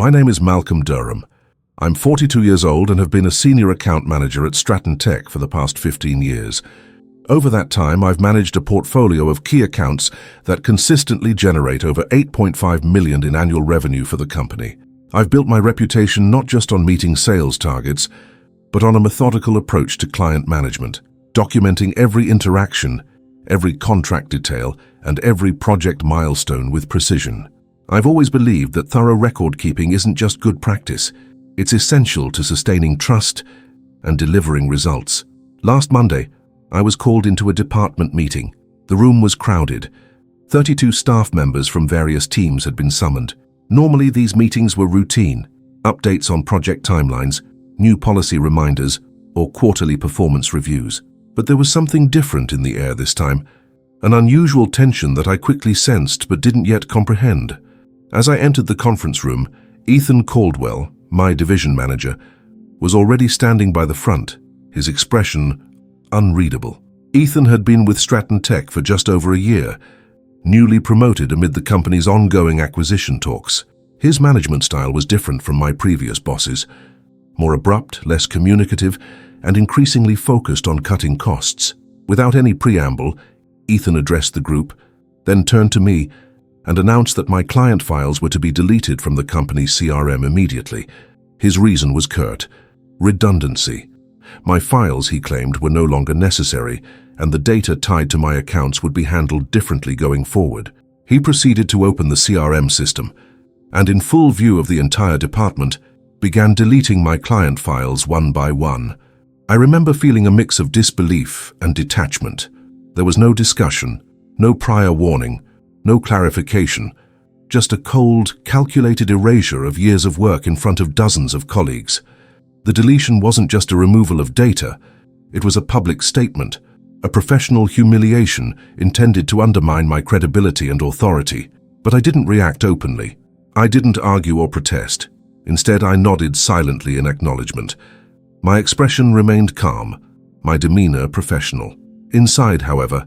My name is Malcolm Durham. I'm 42 years old and have been a senior account manager at Stratton Tech for the past 15 years. Over that time, I've managed a portfolio of key accounts that consistently generate over $8.5 million in annual revenue for the company. I've built my reputation not just on meeting sales targets, but on a methodical approach to client management, documenting every interaction, every contract detail, and every project milestone with precision. I've always believed that thorough record-keeping isn't just good practice. It's essential to sustaining trust and delivering results. Last Monday, I was called into a department meeting. The room was crowded. 32 staff members from various teams had been summoned. Normally, these meetings were routine, updates on project timelines, new policy reminders, or quarterly performance reviews. But there was something different in the air this time, an unusual tension that I quickly sensed but didn't yet comprehend. As I entered the conference room, Ethan Caldwell, my division manager, was already standing by the front, his expression unreadable. Ethan had been with Stratton Tech for just over a year, newly promoted amid the company's ongoing acquisition talks. His management style was different from my previous bosses, more abrupt, less communicative, and increasingly focused on cutting costs. Without any preamble, Ethan addressed the group, then turned to me and announced that my client files were to be deleted from the company's CRM immediately. His reason was curt: redundancy. My files, he claimed, were no longer necessary, and the data tied to my accounts would be handled differently going forward. He proceeded to open the CRM system, and in full view of the entire department, began deleting my client files one by one. I remember feeling a mix of disbelief and detachment. There was no discussion, no prior warning, no clarification, just a cold, calculated erasure of years of work in front of dozens of colleagues. The deletion wasn't just a removal of data, it was a public statement, a professional humiliation intended to undermine my credibility and authority. But I didn't react openly. I didn't argue or protest. Instead, I nodded silently in acknowledgement. My expression remained calm, my demeanor professional. Inside, however,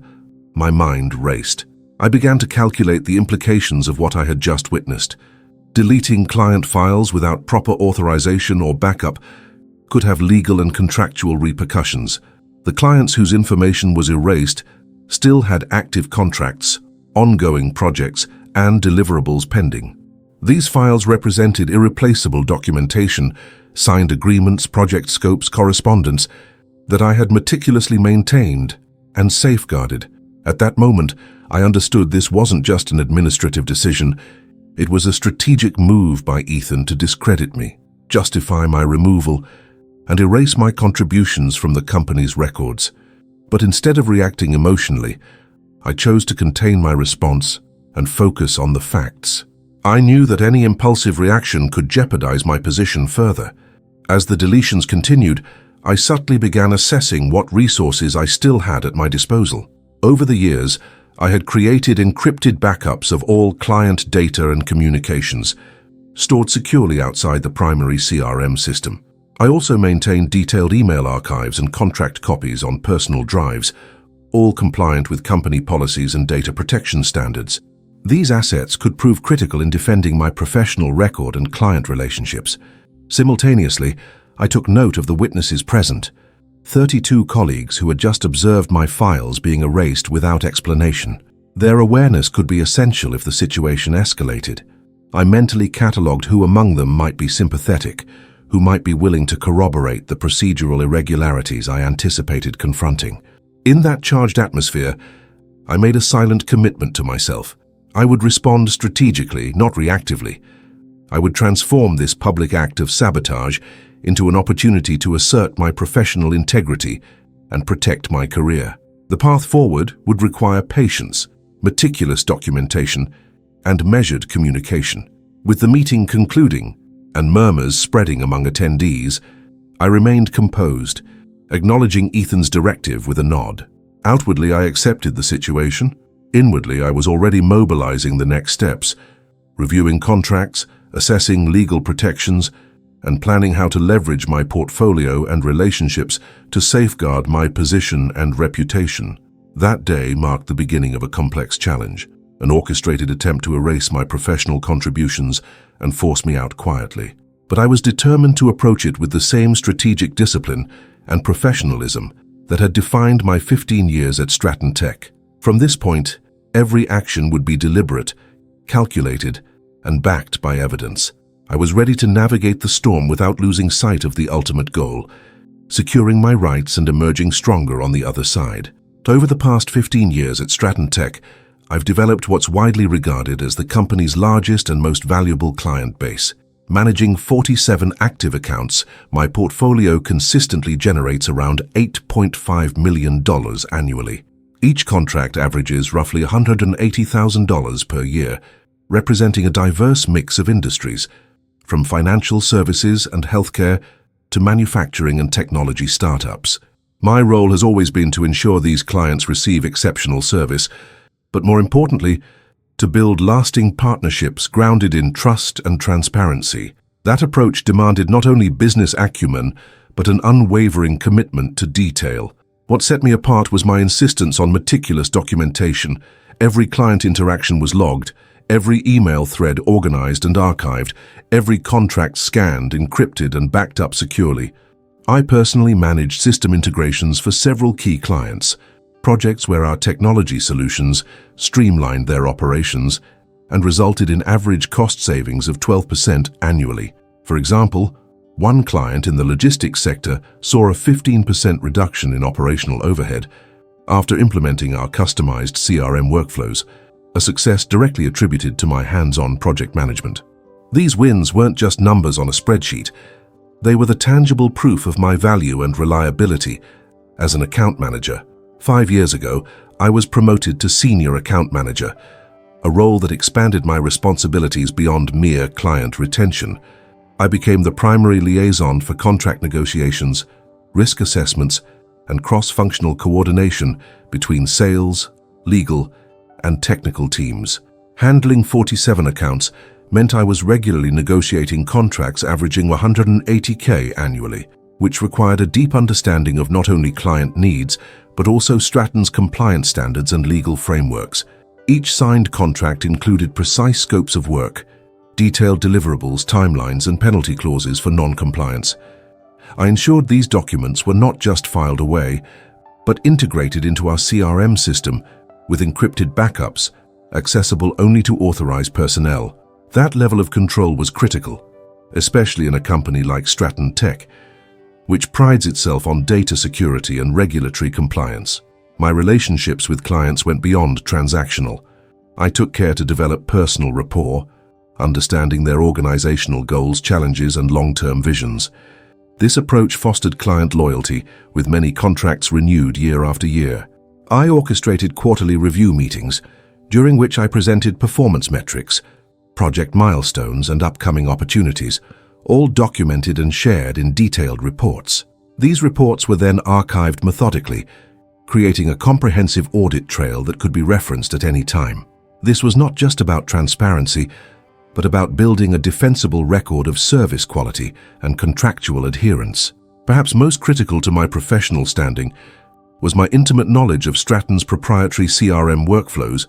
my mind raced. I began to calculate the implications of what I had just witnessed. Deleting client files without proper authorization or backup could have legal and contractual repercussions. The clients whose information was erased still had active contracts, ongoing projects, and deliverables pending. These files represented irreplaceable documentation, signed agreements, project scopes, correspondence that I had meticulously maintained and safeguarded. At that moment, I understood this wasn't just an administrative decision. It was a strategic move by Ethan to discredit me, justify my removal, and erase my contributions from the company's records. But instead of reacting emotionally, I chose to contain my response and focus on the facts. I knew that any impulsive reaction could jeopardize my position further. As the deletions continued, I subtly began assessing what resources I still had at my disposal. Over the years, I had created encrypted backups of all client data and communications, stored securely outside the primary CRM system. I also maintained detailed email archives and contract copies on personal drives, all compliant with company policies and data protection standards. These assets could prove critical in defending my professional record and client relationships. Simultaneously, I took note of the witnesses present, 32 colleagues who had just observed my files being erased without explanation. Their awareness could be essential if the situation escalated. I mentally catalogued who among them might be sympathetic, who might be willing to corroborate the procedural irregularities I anticipated confronting. In that charged atmosphere, I made a silent commitment to myself. I would respond strategically, not reactively. I would transform this public act of sabotage into an opportunity to assert my professional integrity and protect my career. The path forward would require patience, meticulous documentation, and measured communication. With the meeting concluding and murmurs spreading among attendees, I remained composed, acknowledging Ethan's directive with a nod. Outwardly, I accepted the situation. Inwardly, I was already mobilizing the next steps, reviewing contracts, assessing legal protections, and planning how to leverage my portfolio and relationships to safeguard my position and reputation. That day marked the beginning of a complex challenge. an orchestrated attempt to erase my professional contributions and force me out quietly. But I was determined to approach it with the same strategic discipline and professionalism that had defined my 15 years at Stratton Tech. From this point, every action would be deliberate, calculated, and backed by evidence. I was ready to navigate the storm without losing sight of the ultimate goal, securing my rights and emerging stronger on the other side. Over the past 15 years at Stratton Tech, I've developed what's widely regarded as the company's largest and most valuable client base. Managing 47 active accounts, my portfolio consistently generates around $8.5 million annually. Each contract averages roughly $180,000 per year, representing a diverse mix of industries, from financial services and healthcare to manufacturing and technology startups. My role has always been to ensure these clients receive exceptional service, but more importantly, to build lasting partnerships grounded in trust and transparency. That approach demanded not only business acumen, but an unwavering commitment to detail. What set me apart was my insistence on meticulous documentation. Every client interaction was logged, every email thread organized and archived, every contract scanned, encrypted, and backed up securely. I personally managed system integrations for several key clients, projects where our technology solutions streamlined their operations and resulted in average cost savings of 12% annually. For example, one client in the logistics sector saw a 15% reduction in operational overhead after implementing our customized CRM workflows, a success directly attributed to my hands-on project management. These wins weren't just numbers on a spreadsheet. They were the tangible proof of my value and reliability as an account manager. 5 years ago, I was promoted to Senior Account Manager, a role that expanded my responsibilities beyond mere client retention. I became the primary liaison for contract negotiations, risk assessments, and cross-functional coordination between sales, legal, and technical teams. Handling 47 accounts meant I was regularly negotiating contracts averaging $180K annually, which required a deep understanding of not only client needs, but also Stratton's compliance standards and legal frameworks. Each signed contract included precise scopes of work, detailed deliverables, timelines, and penalty clauses for non-compliance. I ensured these documents were not just filed away, but integrated into our CRM system with encrypted backups, accessible only to authorized personnel. That level of control was critical, especially in a company like Stratton Tech, which prides itself on data security and regulatory compliance. My relationships with clients went beyond transactional. I took care to develop personal rapport, understanding their organizational goals, challenges, and long-term visions. This approach fostered client loyalty, with many contracts renewed year after year. I orchestrated quarterly review meetings, during which I presented performance metrics, project milestones, and upcoming opportunities, all documented and shared in detailed reports. These reports were then archived methodically, creating a comprehensive audit trail that could be referenced at any time. This was not just about transparency, but about building a defensible record of service quality and contractual adherence. Perhaps most critical to my professional standing was my intimate knowledge of Stratton's proprietary CRM workflows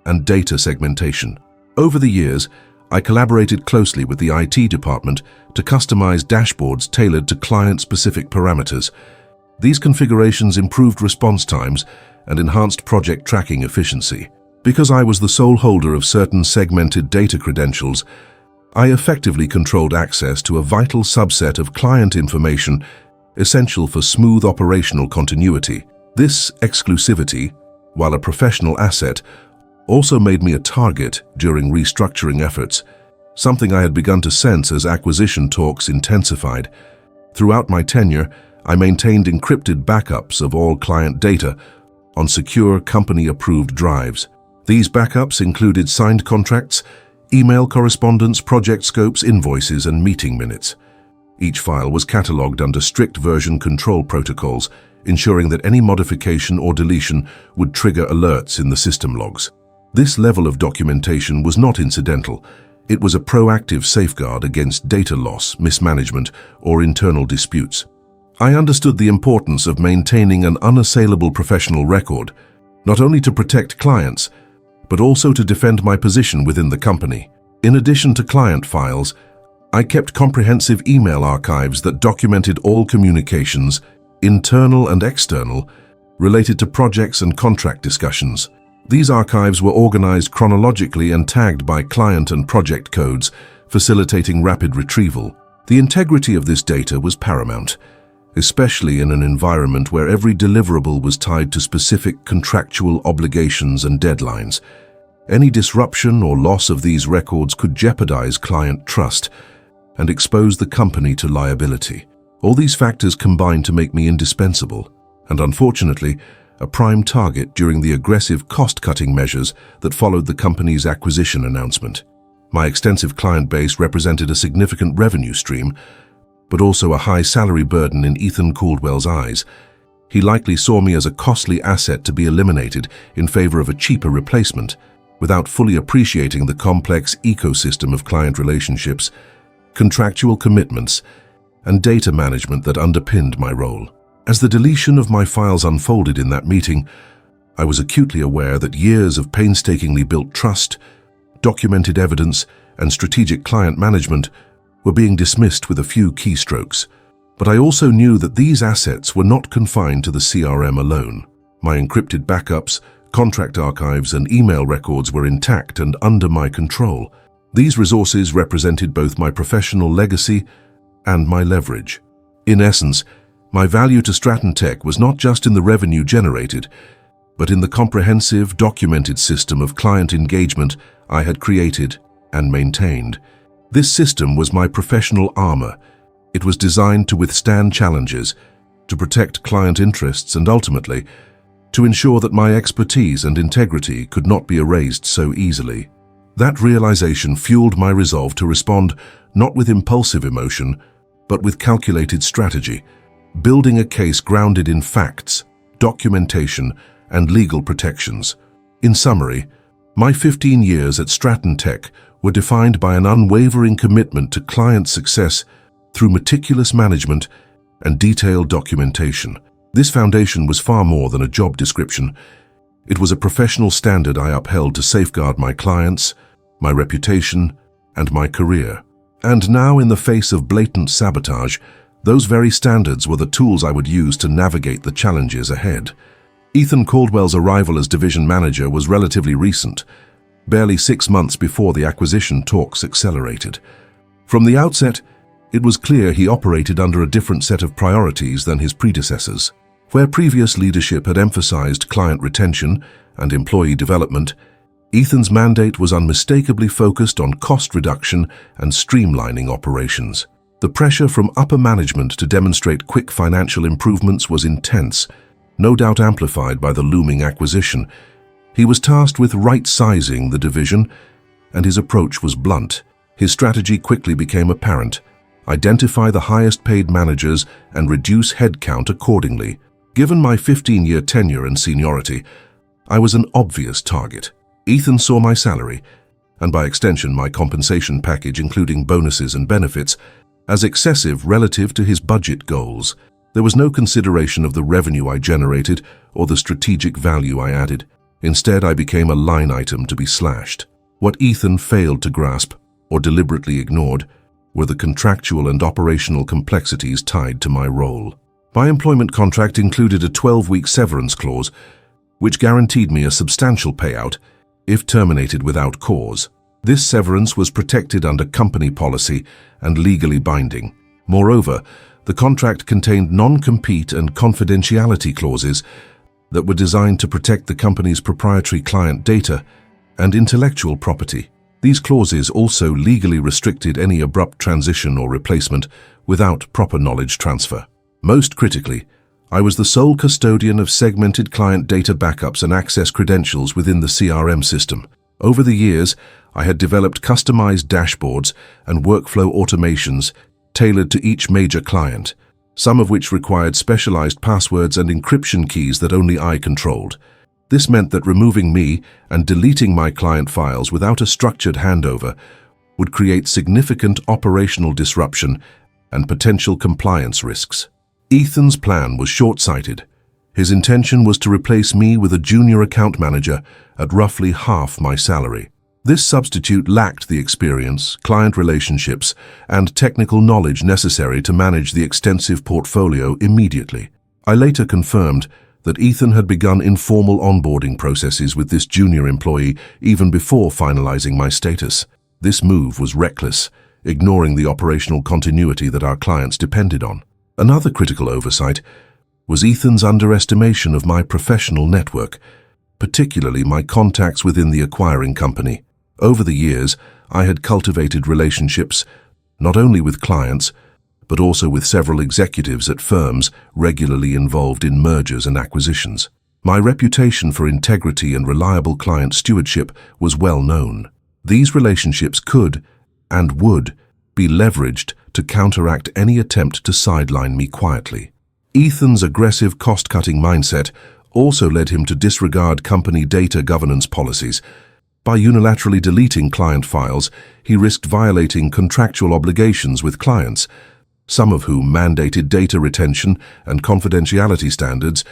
and data segmentation. Over the years, I collaborated closely with the IT department to customize dashboards tailored to client-specific parameters. These configurations improved response times and enhanced project tracking efficiency. Because I was the sole holder of certain segmented data credentials, I effectively controlled access to a vital subset of client information essential for smooth operational continuity. This exclusivity, while a professional asset, also made me a target during restructuring efforts, something I had begun to sense as acquisition talks intensified. Throughout my tenure, I maintained encrypted backups of all client data on secure company-approved drives. These backups included signed contracts, email correspondence, project scopes, invoices, and meeting minutes. Each file was catalogued under strict version control protocols, ensuring that any modification or deletion would trigger alerts in the system logs. This level of documentation was not incidental. It was a proactive safeguard against data loss, mismanagement, or internal disputes. I understood the importance of maintaining an unassailable professional record, not only to protect clients, but also to defend my position within the company. In addition to client files, I kept comprehensive email archives that documented all communications, internal and external, related to projects and contract discussions. These archives were organized chronologically and tagged by client and project codes, facilitating rapid retrieval. The integrity of this data was paramount, especially in an environment where every deliverable was tied to specific contractual obligations and deadlines. Any disruption or loss of these records could jeopardize client trust and expose the company to liability. All these factors combined to make me indispensable, and unfortunately, a prime target during the aggressive cost-cutting measures that followed the company's acquisition announcement. My extensive client base represented a significant revenue stream, but also a high salary burden in Ethan Caldwell's eyes. He likely saw me as a costly asset to be eliminated in favor of a cheaper replacement, without fully appreciating the complex ecosystem of client relationships, contractual commitments, and data management that underpinned my role. As the deletion of my files unfolded in that meeting, I was acutely aware that years of painstakingly built trust, documented evidence, and strategic client management were being dismissed with a few keystrokes. But I also knew that these assets were not confined to the CRM alone. My encrypted backups, contract archives, and email records were intact and under my control. These resources represented both my professional legacy and my leverage. In essence, my value to Stratton Tech was not just in the revenue generated, but in the comprehensive, documented system of client engagement I had created and maintained. This system was my professional armor. It was designed to withstand challenges, to protect client interests, and ultimately, to ensure that my expertise and integrity could not be erased so easily. That realization fueled my resolve to respond not with impulsive emotion, but with calculated strategy, building a case grounded in facts, documentation, and legal protections. In summary, my 15 years at Stratton Tech were defined by an unwavering commitment to client success through meticulous management and detailed documentation. This foundation was far more than a job description. It was a professional standard I upheld to safeguard my clients, my reputation, and my career. And now, in the face of blatant sabotage, those very standards were the tools I would use to navigate the challenges ahead. Ethan Caldwell's arrival as division manager was relatively recent, barely 6 months before the acquisition talks accelerated. From the outset, it was clear he operated under a different set of priorities than his predecessors. Where previous leadership had emphasized client retention and employee development, Ethan's mandate was unmistakably focused on cost reduction and streamlining operations. The pressure from upper management to demonstrate quick financial improvements was intense, no doubt amplified by the looming acquisition. He was tasked with right-sizing the division, and his approach was blunt. His strategy quickly became apparent: identify the highest-paid managers and reduce headcount accordingly. Given my 15-year tenure and seniority, I was an obvious target. Ethan saw my salary, and by extension my compensation package including bonuses and benefits, as excessive relative to his budget goals. There was no consideration of the revenue I generated or the strategic value I added. Instead, I became a line item to be slashed. What Ethan failed to grasp, or deliberately ignored, were the contractual and operational complexities tied to my role. My employment contract included a 12-week severance clause, which guaranteed me a substantial payout if terminated without cause. This severance was protected under company policy and legally binding. Moreover, the contract contained non-compete and confidentiality clauses that were designed to protect the company's proprietary client data and intellectual property. These clauses also legally restricted any abrupt transition or replacement without proper knowledge transfer. Most critically, I was the sole custodian of segmented client data backups and access credentials within the CRM system. Over the years, I had developed customized dashboards and workflow automations tailored to each major client, some of which required specialized passwords and encryption keys that only I controlled. This meant that removing me and deleting my client files without a structured handover would create significant operational disruption and potential compliance risks. Ethan's plan was short-sighted. His intention was to replace me with a junior account manager at roughly half my salary. This substitute lacked the experience, client relationships, and technical knowledge necessary to manage the extensive portfolio immediately. I later confirmed that Ethan had begun informal onboarding processes with this junior employee even before finalizing my status. This move was reckless, ignoring the operational continuity that our clients depended on. Another critical oversight was Ethan's underestimation of my professional network, particularly my contacts within the acquiring company. Over the years, I had cultivated relationships not only with clients, but also with several executives at firms regularly involved in mergers and acquisitions. My reputation for integrity and reliable client stewardship was well known. These relationships could and would be leveraged to counteract any attempt to sideline me quietly. Ethan's aggressive cost-cutting mindset also led him to disregard company data governance policies. By unilaterally deleting client files, he risked violating contractual obligations with clients, some of whom mandated data retention and confidentiality standards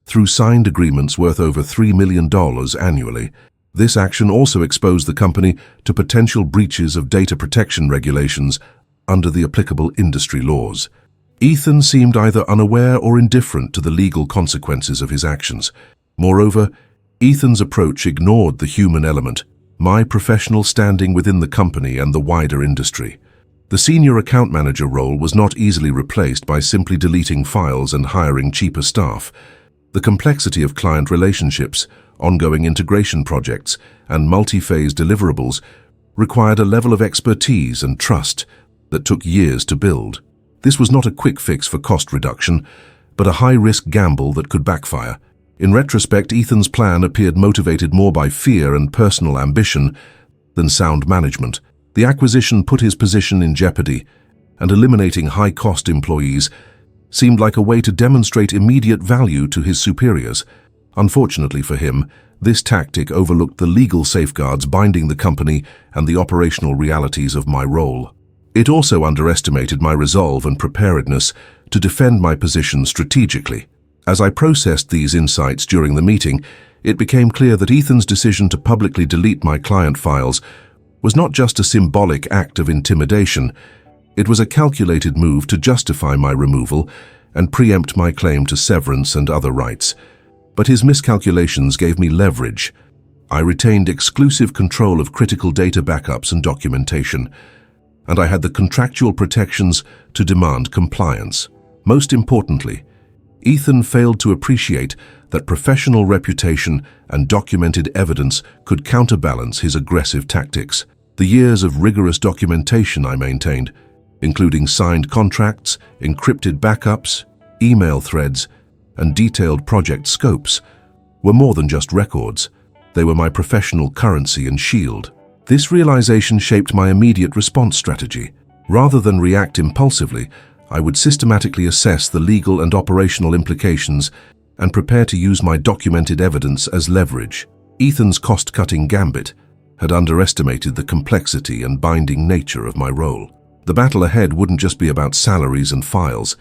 through signed agreements worth over $3 million annually. This action also exposed the company to potential breaches of data protection regulations under the applicable industry laws. Ethan seemed either unaware or indifferent to the legal consequences of his actions. Moreover, Ethan's approach ignored the human element, my professional standing within the company and the wider industry. The senior account manager role was not easily replaced by simply deleting files and hiring cheaper staff. The complexity of client relationships, ongoing integration projects, and multi-phase deliverables required a level of expertise and trust that took years to build. This was not a quick fix for cost reduction, but a high-risk gamble that could backfire. In retrospect, Ethan's plan appeared motivated more by fear and personal ambition than sound management. The acquisition put his position in jeopardy, and eliminating high-cost employees seemed like a way to demonstrate immediate value to his superiors. Unfortunately for him, this tactic overlooked the legal safeguards binding the company and the operational realities of my role. It also underestimated my resolve and preparedness to defend my position strategically. As I processed these insights during the meeting, it became clear that Ethan's decision to publicly delete my client files was not just a symbolic act of intimidation. It was a calculated move to justify my removal and preempt my claim to severance and other rights. But his miscalculations gave me leverage. I retained exclusive control of critical data backups and documentation, and I had the contractual protections to demand compliance. Most importantly, Ethan failed to appreciate that professional reputation and documented evidence could counterbalance his aggressive tactics. The years of rigorous documentation I maintained, including signed contracts, encrypted backups, email threads, and detailed project scopes, were more than just records. They were my professional currency and shield. This realization shaped my immediate response strategy. Rather than react impulsively, I would systematically assess the legal and operational implications and prepare to use my documented evidence as leverage. Ethan's cost-cutting gambit had underestimated the complexity and binding nature of my role. The battle ahead wouldn't just be about salaries and files.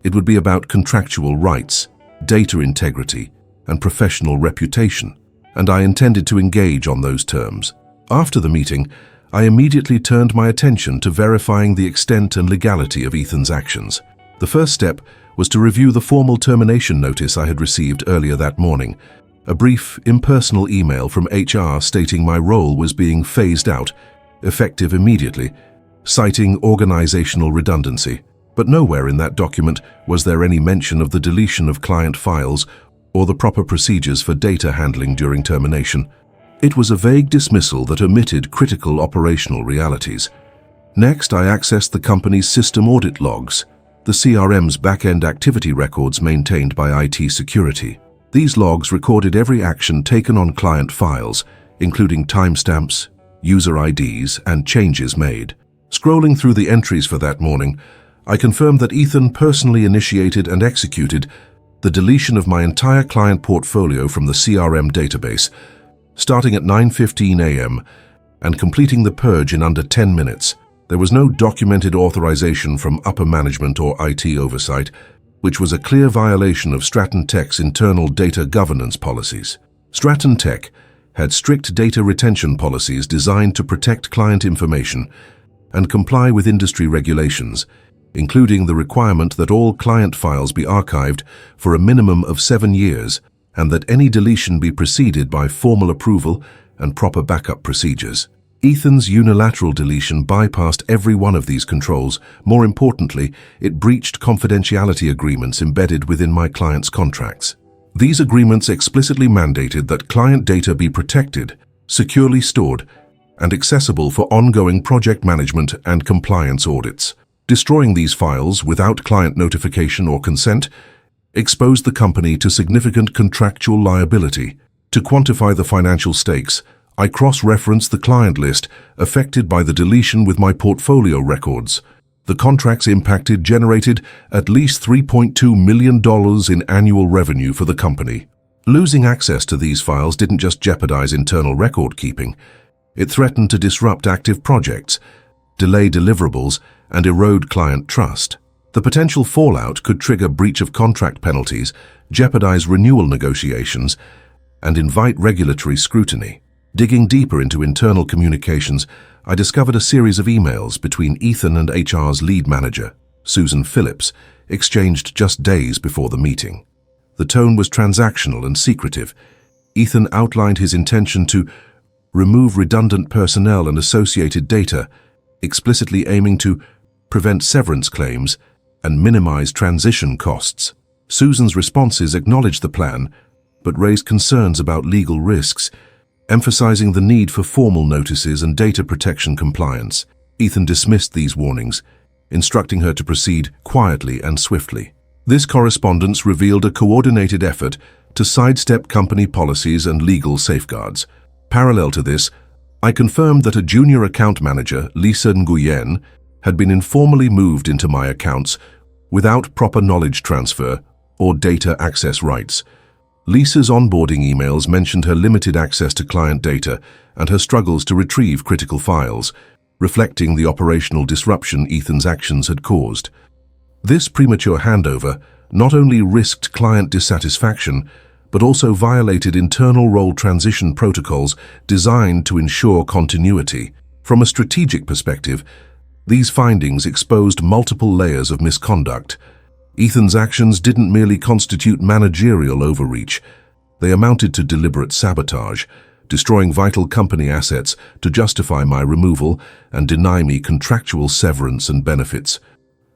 It would be about contractual rights, data integrity, and professional reputation, and I intended to engage on those terms. After the meeting, I immediately turned my attention to verifying the extent and legality of Ethan's actions. The first step was to review the formal termination notice I had received earlier that morning, a brief, impersonal email from HR stating my role was being phased out, effective immediately, citing organizational redundancy. But nowhere in that document was there any mention of the deletion of client files or the proper procedures for data handling during termination. It was a vague dismissal that omitted critical operational realities. Next, I accessed the company's system audit logs, the CRM's back-end activity records maintained by IT security. These logs recorded every action taken on client files, including timestamps, user IDs, and changes made. Scrolling through the entries for that morning, I confirmed that Ethan personally initiated and executed the deletion of my entire client portfolio from the CRM database, starting at 9:15 a.m. and completing the purge in under 10 minutes. There was no documented authorization from upper management or IT oversight, which was a clear violation of Stratton Tech's internal data governance policies. Stratton Tech had strict data retention policies designed to protect client information and comply with industry regulations, including the requirement that all client files be archived for a minimum of 7 years and that any deletion be preceded by formal approval and proper backup procedures. Ethan's unilateral deletion bypassed every one of these controls. More importantly, it breached confidentiality agreements embedded within my client's contracts. These agreements explicitly mandated that client data be protected, securely stored, and accessible for ongoing project management and compliance audits. Destroying these files without client notification or consent exposed the company to significant contractual liability. To quantify the financial stakes, I cross-referenced the client list affected by the deletion with my portfolio records. The contracts impacted generated at least $3.2 million in annual revenue for the company. Losing access to these files didn't just jeopardize internal record keeping, it threatened to disrupt active projects, delay deliverables, and erode client trust. The potential fallout could trigger breach of contract penalties, jeopardize renewal negotiations, and invite regulatory scrutiny. Digging deeper into internal communications, I discovered a series of emails between Ethan and HR's lead manager, Susan Phillips, exchanged just days before the meeting. The tone was transactional and secretive. Ethan outlined his intention to remove redundant personnel and associated data, explicitly aiming to prevent severance claims and minimize transition costs. Susan's responses acknowledged the plan, but raised concerns about legal risks, emphasizing the need for formal notices and data protection compliance. Ethan dismissed these warnings, instructing her to proceed quietly and swiftly. This correspondence revealed a coordinated effort to sidestep company policies and legal safeguards. Parallel to this, I confirmed that a junior account manager, Lisa Nguyen, had been informally moved into my accounts without proper knowledge transfer or data access rights. Lisa's onboarding emails mentioned her limited access to client data and her struggles to retrieve critical files, reflecting the operational disruption Ethan's actions had caused. This premature handover not only risked client dissatisfaction, but also violated internal role transition protocols designed to ensure continuity. From a strategic perspective, these findings exposed multiple layers of misconduct. Ethan's actions didn't merely constitute managerial overreach. They amounted to deliberate sabotage, destroying vital company assets to justify my removal and deny me contractual severance and benefits.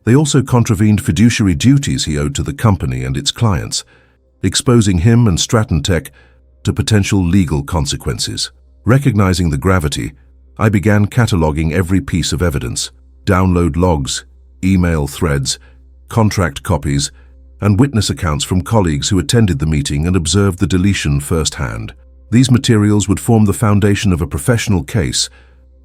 They also contravened fiduciary duties he owed to the company and its clients, exposing him and Stratton Tech to potential legal consequences. Recognizing the gravity, I began cataloging every piece of evidence: download logs, email threads, contract copies, and witness accounts from colleagues who attended the meeting and observed the deletion firsthand. These materials would form the foundation of a professional case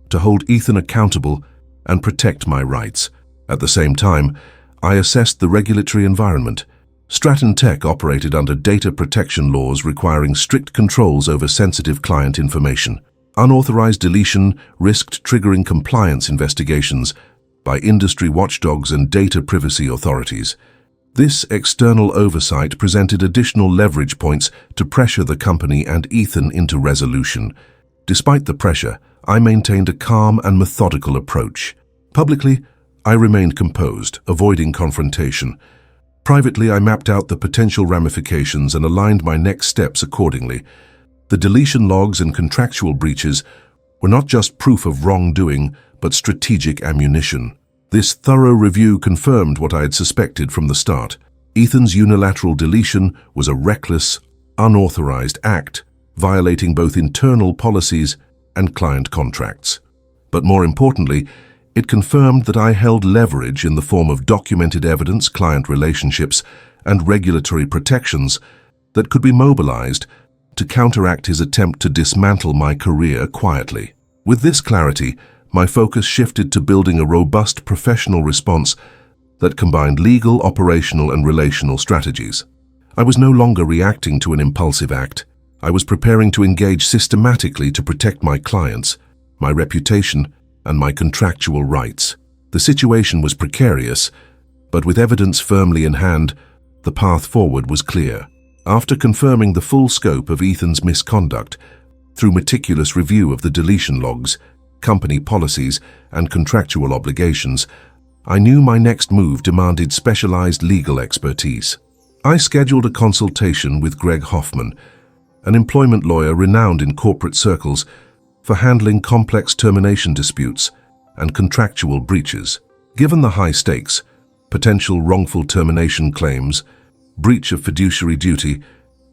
to hold Ethan accountable and protect my rights. At the same time, I assessed the regulatory environment. Stratton Tech operated under data protection laws requiring strict controls over sensitive client information. Unauthorized deletion risked triggering compliance investigations by industry watchdogs and data privacy authorities. This external oversight presented additional leverage points to pressure the company and Ethan into resolution. Despite the pressure, I maintained a calm and methodical approach. Publicly, I remained composed, avoiding confrontation. Privately, I mapped out the potential ramifications and aligned my next steps accordingly. The deletion logs and contractual breaches were not just proof of wrongdoing, but strategic ammunition. This thorough review confirmed what I had suspected from the start. Ethan's unilateral deletion was a reckless, unauthorized act, violating both internal policies and client contracts. But more importantly, it confirmed that I held leverage in the form of documented evidence, client relationships, and regulatory protections that could be mobilized to counteract his attempt to dismantle my career quietly. With this clarity, my focus shifted to building a robust professional response that combined legal, operational, and relational strategies. I was no longer reacting to an impulsive act. I was preparing to engage systematically to protect my clients, my reputation, and my contractual rights. The situation was precarious, but with evidence firmly in hand, The path forward was clear. After confirming the full scope of Ethan's misconduct, through meticulous review of the deletion logs, company policies, and contractual obligations, I knew my next move demanded specialized legal expertise. I scheduled a consultation with Greg Hoffman, an employment lawyer renowned in corporate circles for handling complex termination disputes and contractual breaches. Given the high stakes, potential wrongful termination claims, breach of fiduciary duty,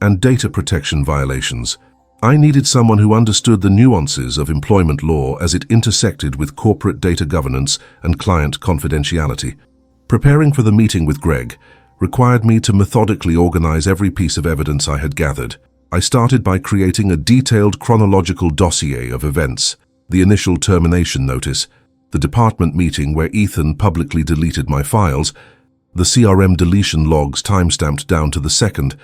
and data protection violations, I needed someone who understood the nuances of employment law as it intersected with corporate data governance and client confidentiality. Preparing for the meeting with Greg required me to methodically organize every piece of evidence I had gathered. I started by creating a detailed chronological dossier of events: the initial termination notice, the department meeting where Ethan publicly deleted my files, the CRM deletion logs timestamped down to the second,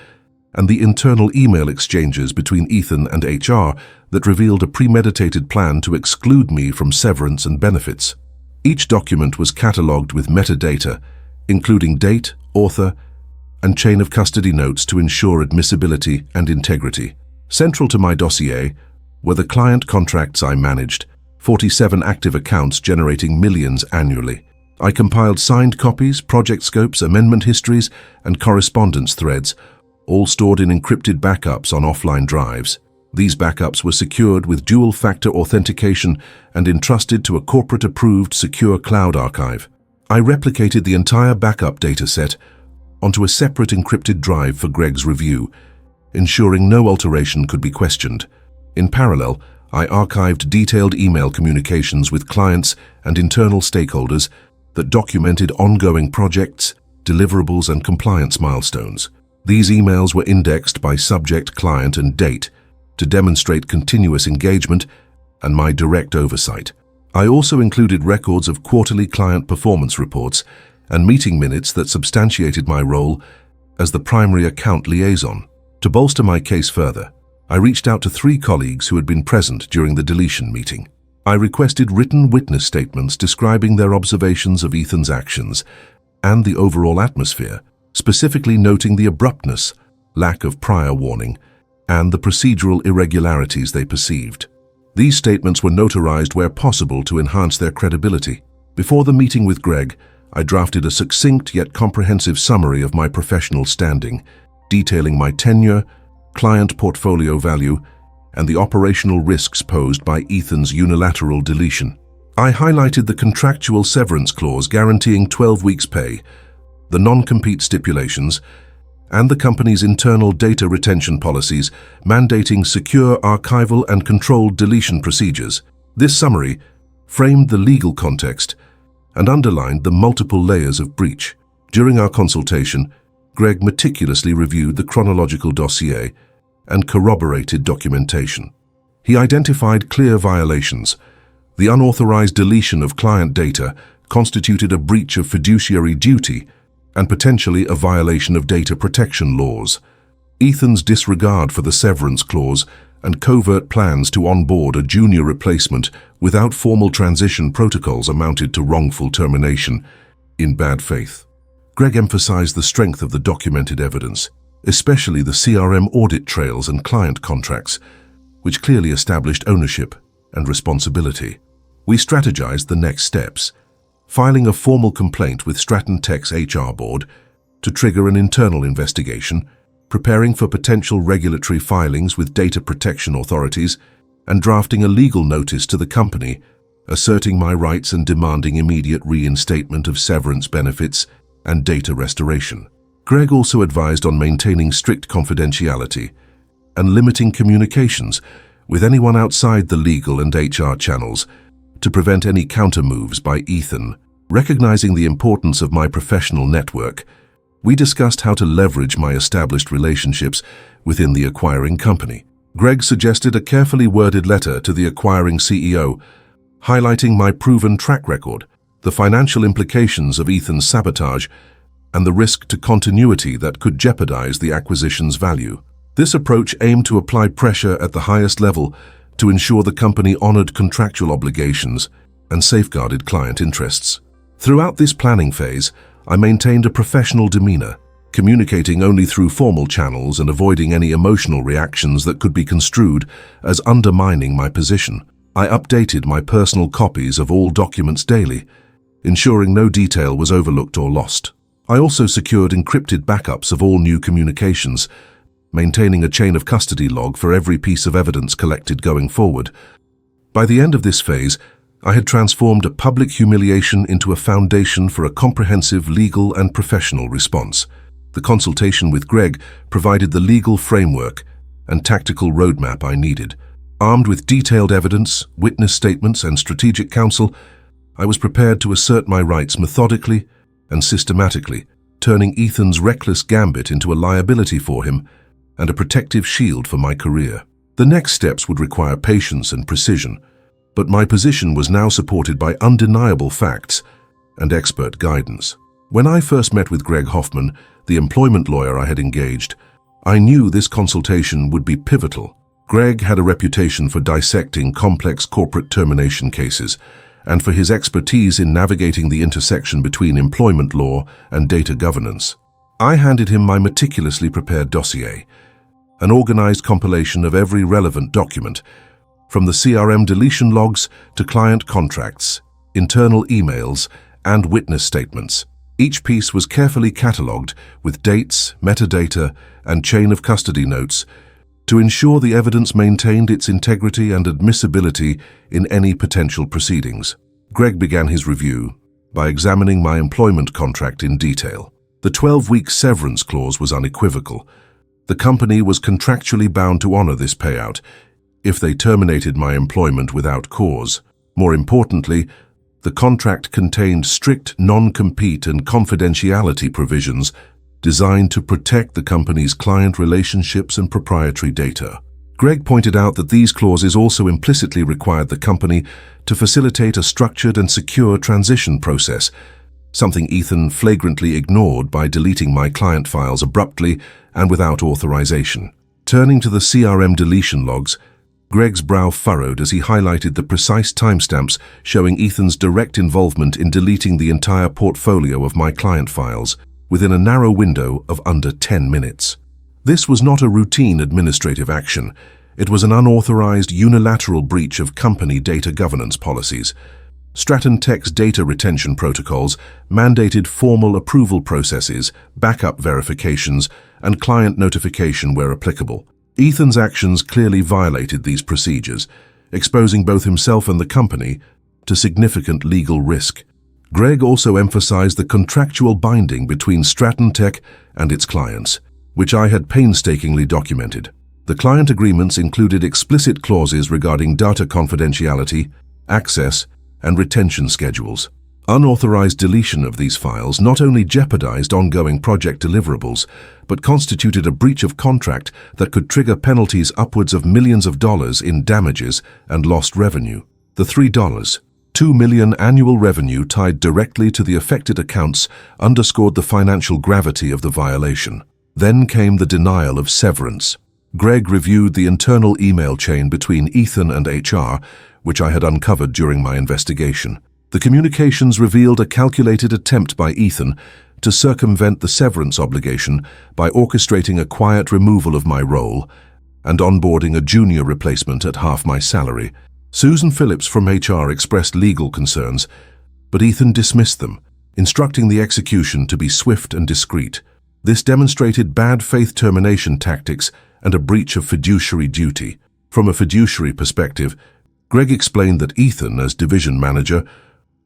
and the internal email exchanges between Ethan and HR that revealed a premeditated plan to exclude me from severance and benefits. Each document was catalogued with metadata, including date, author, and chain of custody notes to ensure admissibility and integrity. Central to my dossier were the client contracts I managed, 47 active accounts generating millions annually. I compiled signed copies, project scopes, amendment histories, and correspondence threads, all stored in encrypted backups on offline drives. These backups were secured with dual-factor authentication and entrusted to a corporate-approved secure cloud archive. I replicated the entire backup dataset onto a separate encrypted drive for Greg's review, ensuring no alteration could be questioned. In parallel, I archived detailed email communications with clients and internal stakeholders that documented ongoing projects, deliverables, and compliance milestones. These emails were indexed by subject, client, and date to demonstrate continuous engagement and my direct oversight. I also included records of quarterly client performance reports and meeting minutes that substantiated my role as the primary account liaison. To bolster my case further, I reached out to 3 colleagues who had been present during the deletion meeting. I requested written witness statements describing their observations of Ethan's actions and the overall atmosphere, specifically noting the abruptness, lack of prior warning, and the procedural irregularities they perceived. These statements were notarized where possible to enhance their credibility. Before the meeting with Greg, I drafted a succinct yet comprehensive summary of my professional standing, detailing my tenure, client portfolio value, and the operational risks posed by Ethan's unilateral deletion. I highlighted the contractual severance clause guaranteeing 12 weeks' pay, the non-compete stipulations, and the company's internal data retention policies mandating secure archival and controlled deletion procedures. This summary framed the legal context and underlined the multiple layers of breach. During our consultation, Greg meticulously reviewed the chronological dossier and corroborated documentation. He identified clear violations. The unauthorized deletion of client data constituted a breach of fiduciary duty and potentially a violation of data protection laws. Ethan's disregard for the severance clause and covert plans to onboard a junior replacement without formal transition protocols amounted to wrongful termination in bad faith. Greg emphasized the strength of the documented evidence, especially the CRM audit trails and client contracts, which clearly established ownership and responsibility. We strategized the next steps, filing a formal complaint with Stratton Tech's HR board to trigger an internal investigation, preparing for potential regulatory filings with data protection authorities, and drafting a legal notice to the company, asserting my rights and demanding immediate reinstatement of severance benefits and data restoration. Greg also advised on maintaining strict confidentiality and limiting communications with anyone outside the legal and HR channels to prevent any counter-moves by Ethan. Recognizing the importance of my professional network, we discussed how to leverage my established relationships within the acquiring company. Greg suggested a carefully worded letter to the acquiring CEO, highlighting my proven track record, the financial implications of Ethan's sabotage, and the risk to continuity that could jeopardize the acquisition's value. This approach aimed to apply pressure at the highest level to ensure the company honored contractual obligations and safeguarded client interests. Throughout this planning phase, I maintained a professional demeanor, communicating only through formal channels and avoiding any emotional reactions that could be construed as undermining my position. I updated my personal copies of all documents daily, ensuring no detail was overlooked or lost. I also secured encrypted backups of all new communications, maintaining a chain of custody log for every piece of evidence collected going forward. By the end of this phase, I had transformed a public humiliation into a foundation for a comprehensive legal and professional response. The consultation with Greg provided the legal framework and tactical roadmap I needed. Armed with detailed evidence, witness statements, and strategic counsel, I was prepared to assert my rights methodically and systematically, turning Ethan's reckless gambit into a liability for him and a protective shield for my career. The next steps would require patience and precision, but my position was now supported by undeniable facts and expert guidance. When I first met with Greg Hoffman, the employment lawyer I had engaged, I knew this consultation would be pivotal. Greg had a reputation for dissecting complex corporate termination cases and for his expertise in navigating the intersection between employment law and data governance. I handed him my meticulously prepared dossier, an organized compilation of every relevant document, from the CRM deletion logs to client contracts, internal emails, and witness statements. Each piece was carefully catalogued with dates, metadata, and chain of custody notes to ensure the evidence maintained its integrity and admissibility in any potential proceedings. Greg began his review by examining my employment contract in detail. The 12-week severance clause was unequivocal. The company was contractually bound to honor this payout if they terminated my employment without cause. More importantly, the contract contained strict non-compete and confidentiality provisions designed to protect the company's client relationships and proprietary data. Greg pointed out that these clauses also implicitly required the company to facilitate a structured and secure transition process, something Ethan flagrantly ignored by deleting my client files abruptly and without authorization. Turning to the CRM deletion logs, Greg's brow furrowed as he highlighted the precise timestamps showing Ethan's direct involvement in deleting the entire portfolio of my client files within a narrow window of under 10 minutes. This was not a routine administrative action. It was an unauthorized unilateral breach of company data governance policies. Stratton Tech's data retention protocols mandated formal approval processes, backup verifications, and client notification where applicable. Ethan's actions clearly violated these procedures, exposing both himself and the company to significant legal risk. Greg also emphasized the contractual binding between Stratton Tech and its clients, which I had painstakingly documented. The client agreements included explicit clauses regarding data confidentiality, access, and retention schedules. Unauthorized deletion of these files not only jeopardized ongoing project deliverables, but constituted a breach of contract that could trigger penalties upwards of millions of dollars in damages and lost revenue. The $2 million annual revenue tied directly to the affected accounts underscored the financial gravity of the violation. Then came the denial of severance. Greg reviewed the internal email chain between Ethan and HR, which I had uncovered during my investigation. The communications revealed a calculated attempt by Ethan to circumvent the severance obligation by orchestrating a quiet removal of my role and onboarding a junior replacement at half my salary. Susan Phillips from HR expressed legal concerns, but Ethan dismissed them, instructing the execution to be swift and discreet. This demonstrated bad faith termination tactics and a breach of fiduciary duty. From a fiduciary perspective, Greg explained that Ethan, as division manager,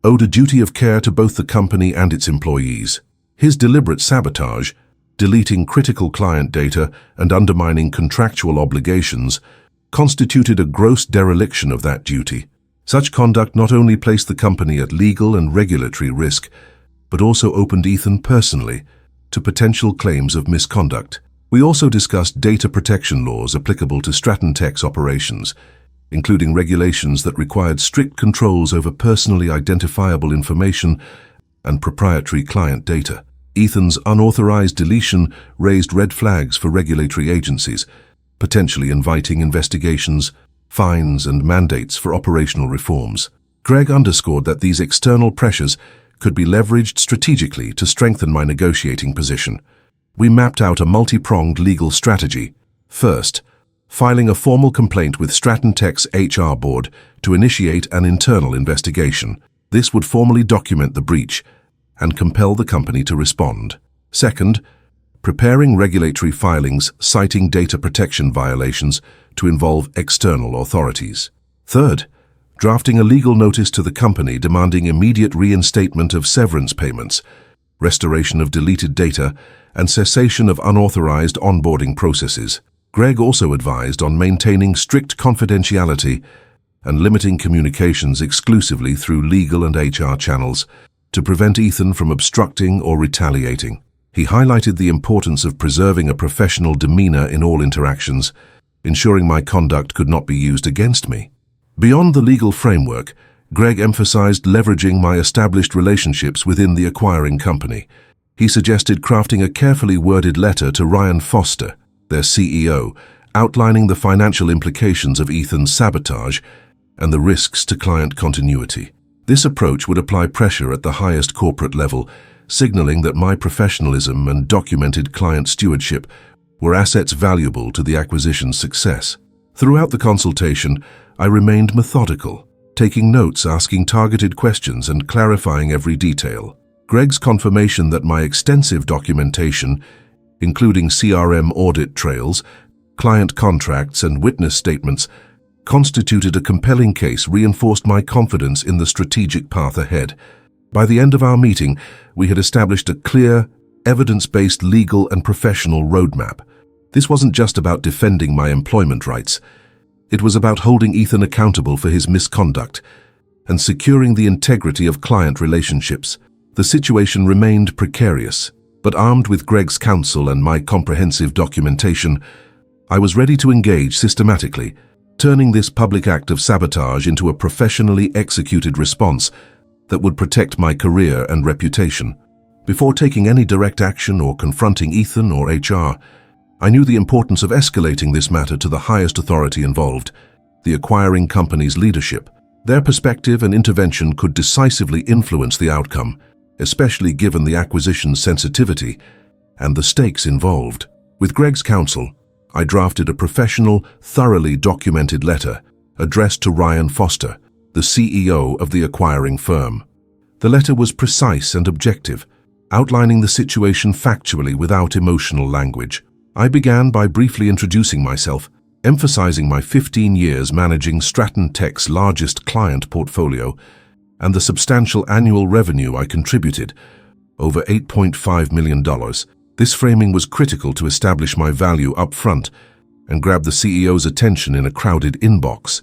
owed a duty of care to both the company and its employees. His deliberate sabotage, deleting critical client data and undermining contractual obligations, constituted a gross dereliction of that duty. Such conduct not only placed the company at legal and regulatory risk, but also opened Ethan personally to potential claims of misconduct. We also discussed data protection laws applicable to Stratton Tech's operations, including regulations that required strict controls over personally identifiable information and proprietary client data. Ethan's unauthorized deletion raised red flags for regulatory agencies, potentially inviting investigations, fines, and mandates for operational reforms. Greg underscored that these external pressures could be leveraged strategically to strengthen my negotiating position. We mapped out a multi-pronged legal strategy. First, filing a formal complaint with Stratton Tech's HR board to initiate an internal investigation. This would formally document the breach and compel the company to respond. Second, preparing regulatory filings citing data protection violations to involve external authorities. Third, drafting a legal notice to the company demanding immediate reinstatement of severance payments, restoration of deleted data, and cessation of unauthorized onboarding processes. Greg also advised on maintaining strict confidentiality and limiting communications exclusively through legal and HR channels to prevent Ethan from obstructing or retaliating. He highlighted the importance of preserving a professional demeanor in all interactions, ensuring my conduct could not be used against me. Beyond the legal framework, Greg emphasized leveraging my established relationships within the acquiring company. He suggested crafting a carefully worded letter to Ryan Foster, their CEO, outlining the financial implications of Ethan's sabotage and the risks to client continuity. This approach would apply pressure at the highest corporate level, signaling that my professionalism and documented client stewardship were assets valuable to the acquisition's success. Throughout the consultation, I remained methodical, taking notes, asking targeted questions, and clarifying every detail. Greg's confirmation that my extensive documentation, including CRM audit trails, client contracts, and witness statements, constituted a compelling case, reinforced my confidence in the strategic path ahead. By the end of our meeting, we had established a clear, evidence-based legal and professional roadmap. This wasn't just about defending my employment rights. It was about holding Ethan accountable for his misconduct and securing the integrity of client relationships. The situation remained precarious, but armed with Greg's counsel and my comprehensive documentation, I was ready to engage systematically, turning this public act of sabotage into a professionally executed response that would protect my career and reputation. Before taking any direct action or confronting Ethan or HR, I knew the importance of escalating this matter to the highest authority involved, the acquiring company's leadership. Their perspective and intervention could decisively influence the outcome, especially given the acquisition's sensitivity and the stakes involved. With Greg's counsel, I drafted a professional, thoroughly documented letter addressed to Ryan Foster, the CEO of the acquiring firm. The letter was precise and objective, outlining the situation factually without emotional language. I began by briefly introducing myself, emphasizing my 15 years managing Stratton Tech's largest client portfolio and the substantial annual revenue I contributed, over $8.5 million. This framing was critical to establish my value up front and grab the CEO's attention in a crowded inbox.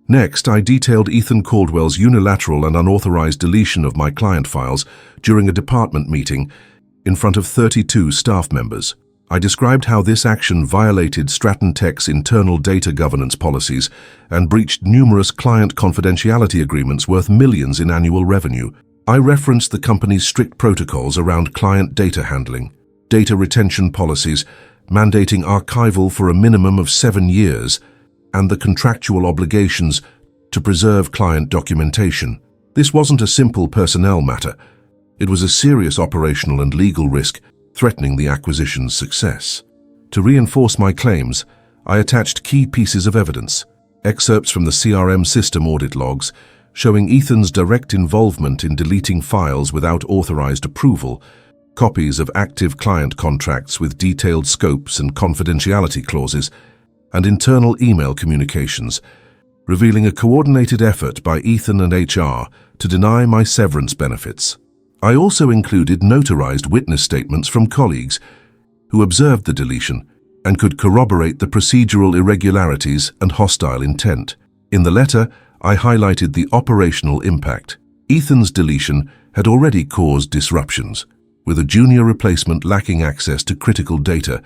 Next, I detailed Ethan Caldwell's unilateral and unauthorized deletion of my client files during a department meeting in front of 32 staff members. I described how this action violated Stratton Tech's internal data governance policies and breached numerous client confidentiality agreements worth millions in annual revenue. I referenced the company's strict protocols around client data handling, data retention policies mandating archival for a minimum of 7 years, and the contractual obligations to preserve client documentation. This wasn't a simple personnel matter. It was a serious operational and legal risk threatening the acquisition's success. To reinforce my claims, I attached key pieces of evidence, excerpts from the CRM system audit logs showing Ethan's direct involvement in deleting files without authorized approval, copies of active client contracts with detailed scopes and confidentiality clauses, and internal email communications, revealing a coordinated effort by Ethan and HR to deny my severance benefits. I also included notarized witness statements from colleagues who observed the deletion and could corroborate the procedural irregularities and hostile intent. In the letter, I highlighted the operational impact. Ethan's deletion had already caused disruptions, with a junior replacement lacking access to critical data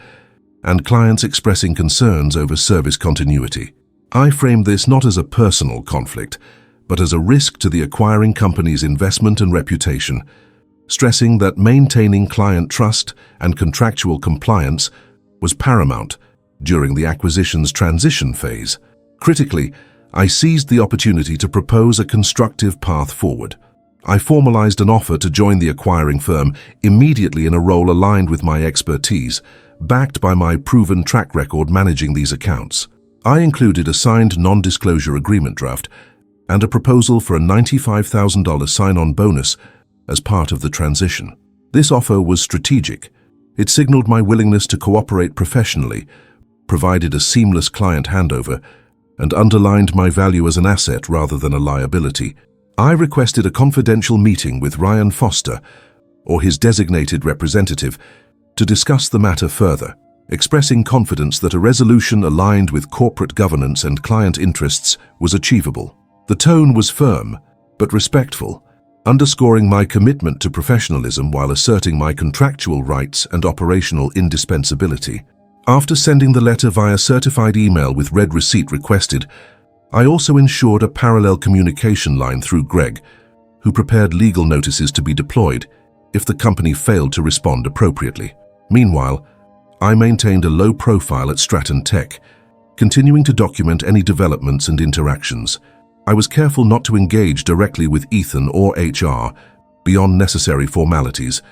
and clients expressing concerns over service continuity. I framed this not as a personal conflict, but as a risk to the acquiring company's investment and reputation, stressing that maintaining client trust and contractual compliance was paramount during the acquisition's transition phase. Critically, I seized the opportunity to propose a constructive path forward. I formalized an offer to join the acquiring firm immediately in a role aligned with my expertise, backed by my proven track record managing these accounts. I included a signed non-disclosure agreement draft and a proposal for a $95,000 sign-on bonus as part of the transition. This offer was strategic. It signaled my willingness to cooperate professionally, provided a seamless client handover, and underlined my value as an asset rather than a liability. I requested a confidential meeting with Ryan Foster, or his designated representative, to discuss the matter further, expressing confidence that a resolution aligned with corporate governance and client interests was achievable. The tone was firm, but respectful, underscoring my commitment to professionalism while asserting my contractual rights and operational indispensability. After sending the letter via certified email with read receipt requested, I also ensured a parallel communication line through Greg, who prepared legal notices to be deployed if the company failed to respond appropriately. Meanwhile, I maintained a low profile at Stratton Tech, continuing to document any developments and interactions. I was careful not to engage directly with Ethan or HR beyond necessary formalities,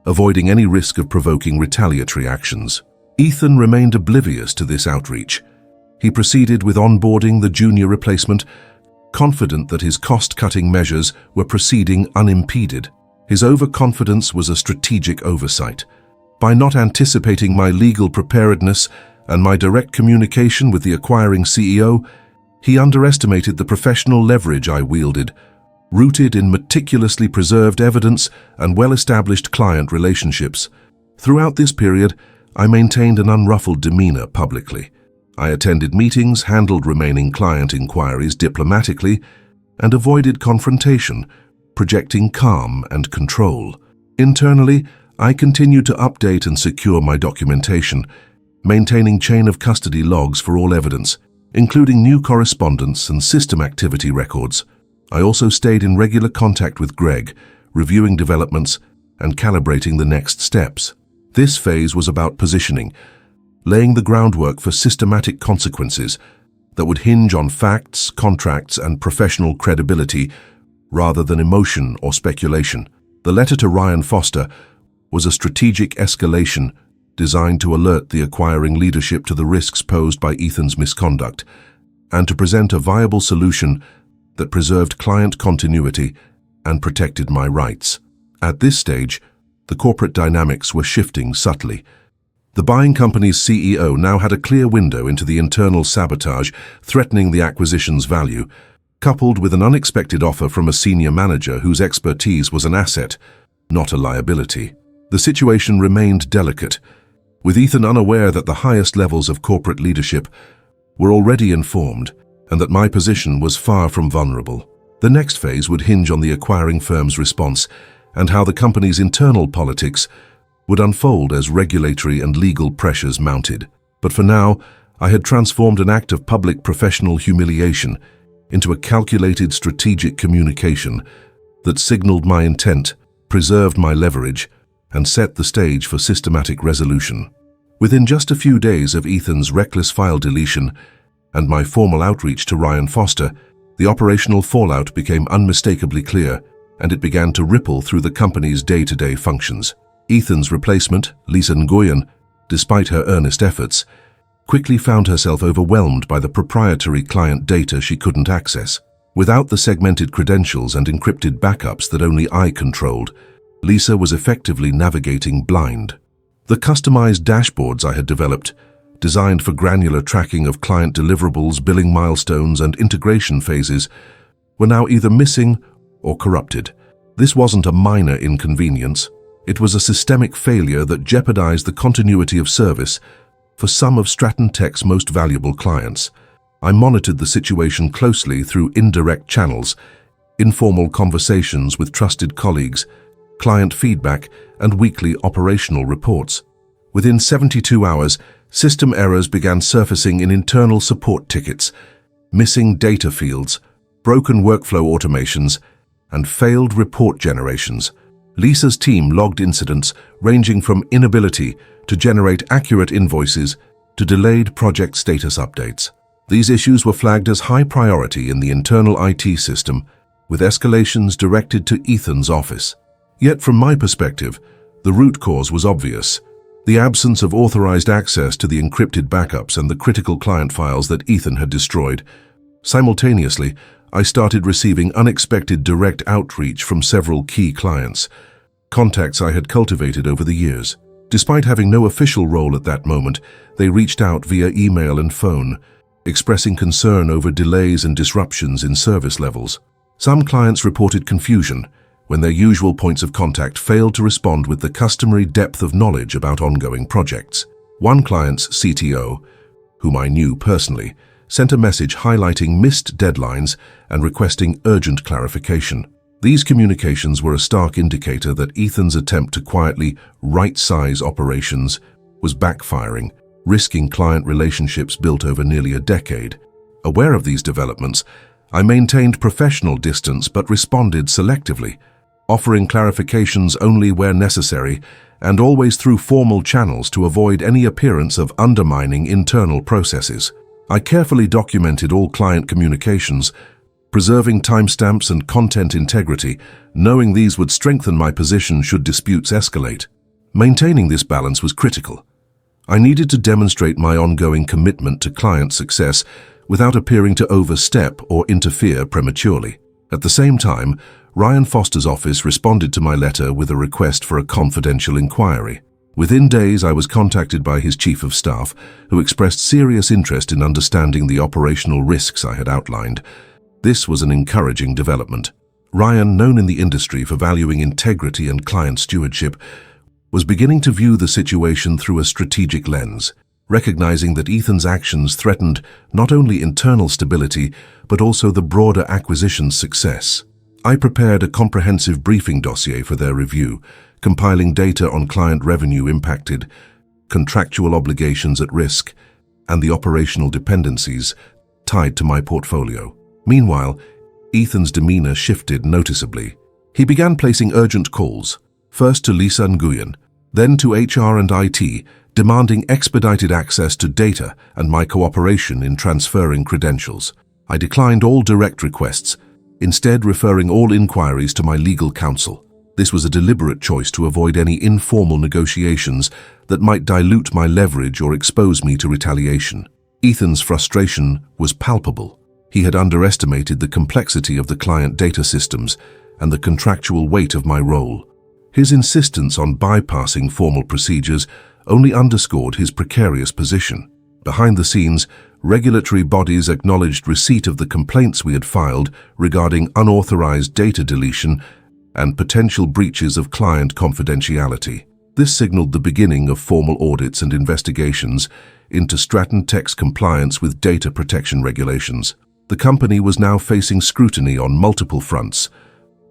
avoiding any risk of provoking retaliatory actions. Ethan remained oblivious to this outreach. He proceeded with onboarding the junior replacement, confident that his cost-cutting measures were proceeding unimpeded. His overconfidence was a strategic oversight. By not anticipating my legal preparedness and my direct communication with the acquiring CEO, he underestimated the professional leverage I wielded, rooted in meticulously preserved evidence and well-established client relationships. Throughout this period, I maintained an unruffled demeanor publicly. I attended meetings, handled remaining client inquiries diplomatically, and avoided confrontation, projecting calm and control. Internally, I continued to update and secure my documentation, maintaining chain of custody logs for all evidence, including new correspondence and system activity records. I also stayed in regular contact with Greg, reviewing developments and calibrating the next steps. This phase was about positioning, laying the groundwork for systematic consequences that would hinge on facts, contracts, and professional credibility rather than emotion or speculation. The letter to Ryan Foster was a strategic escalation designed to alert the acquiring leadership to the risks posed by Ethan's misconduct and to present a viable solution that preserved client continuity and protected my rights. At this stage, the corporate dynamics were shifting subtly. The buying company's CEO now had a clear window into the internal sabotage threatening the acquisition's value, coupled with an unexpected offer from a senior manager whose expertise was an asset, not a liability. The situation remained delicate, with Ethan unaware that the highest levels of corporate leadership were already informed and that my position was far from vulnerable. The next phase would hinge on the acquiring firm's response and how the company's internal politics would unfold as regulatory and legal pressures mounted. But for now, I had transformed an act of public professional humiliation into a calculated strategic communication that signaled my intent, preserved my leverage, and set the stage for systematic resolution. Within just a few days of Ethan's reckless file deletion and my formal outreach to Ryan Foster, the operational fallout became unmistakably clear, and it began to ripple through the company's day-to-day functions. Ethan's replacement, Lisa Nguyen, despite her earnest efforts, quickly found herself overwhelmed by the proprietary client data she couldn't access. Without the segmented credentials and encrypted backups that only I controlled, Lisa was effectively navigating blind. The customized dashboards I had developed, designed for granular tracking of client deliverables, billing milestones, and integration phases, were now either missing or corrupted. This wasn't a minor inconvenience. It was a systemic failure that jeopardized the continuity of service for some of Stratton Tech's most valuable clients. I monitored the situation closely through indirect channels, informal conversations with trusted colleagues, client feedback, and weekly operational reports. Within 72 hours, system errors began surfacing in internal support tickets, missing data fields, broken workflow automations, and failed report generations. Lisa's team logged incidents ranging from inability to generate accurate invoices to delayed project status updates. These issues were flagged as high priority in the internal IT system, with escalations directed to Ethan's office. Yet from my perspective, the root cause was obvious: the absence of authorized access to the encrypted backups and the critical client files that Ethan had destroyed. Simultaneously, I started receiving unexpected direct outreach from several key clients, contacts I had cultivated over the years. Despite having no official role at that moment, they reached out via email and phone, expressing concern over delays and disruptions in service levels. Some clients reported confusion when their usual points of contact failed to respond with the customary depth of knowledge about ongoing projects. One client's CTO, whom I knew personally, sent a message highlighting missed deadlines and requesting urgent clarification. These communications were a stark indicator that Ethan's attempt to quietly right-size operations was backfiring, risking client relationships built over nearly a decade. Aware of these developments, I maintained professional distance but responded selectively, offering clarifications only where necessary and always through formal channels to avoid any appearance of undermining internal processes. I carefully documented all client communications, preserving timestamps and content integrity, knowing these would strengthen my position should disputes escalate. Maintaining this balance was critical. I needed to demonstrate my ongoing commitment to client success without appearing to overstep or interfere prematurely. At the same time, Ryan Foster's office responded to my letter with a request for a confidential inquiry. Within days, I was contacted by his chief of staff, who expressed serious interest in understanding the operational risks I had outlined. This was an encouraging development. Ryan, known in the industry for valuing integrity and client stewardship, was beginning to view the situation through a strategic lens, recognizing that Ethan's actions threatened not only internal stability, but also the broader acquisition's success. I prepared a comprehensive briefing dossier for their review, compiling data on client revenue impacted, contractual obligations at risk, and the operational dependencies tied to my portfolio. Meanwhile, Ethan's demeanor shifted noticeably. He began placing urgent calls, first to Lisa Nguyen, then to HR and IT, demanding expedited access to data and my cooperation in transferring credentials. I declined all direct requests, instead referring all inquiries to my legal counsel. This was a deliberate choice to avoid any informal negotiations that might dilute my leverage or expose me to retaliation. Ethan's frustration was palpable. He had underestimated the complexity of the client data systems and the contractual weight of my role. His insistence on bypassing formal procedures only underscored his precarious position. Behind the scenes, regulatory bodies acknowledged receipt of the complaints we had filed regarding unauthorized data deletion and potential breaches of client confidentiality. This signaled the beginning of formal audits and investigations into Stratton Tech's compliance with data protection regulations. The company was now facing scrutiny on multiple fronts: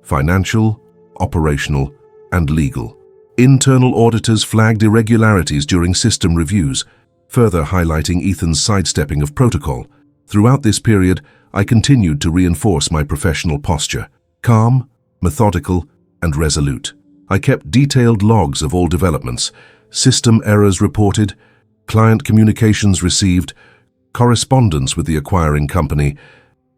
financial, operational, and legal. Internal auditors flagged irregularities during system reviews, further highlighting Ethan's sidestepping of protocol. Throughout this period, I continued to reinforce my professional posture: calm, methodical, and resolute. I kept detailed logs of all developments, system errors reported, client communications received, correspondence with the acquiring company,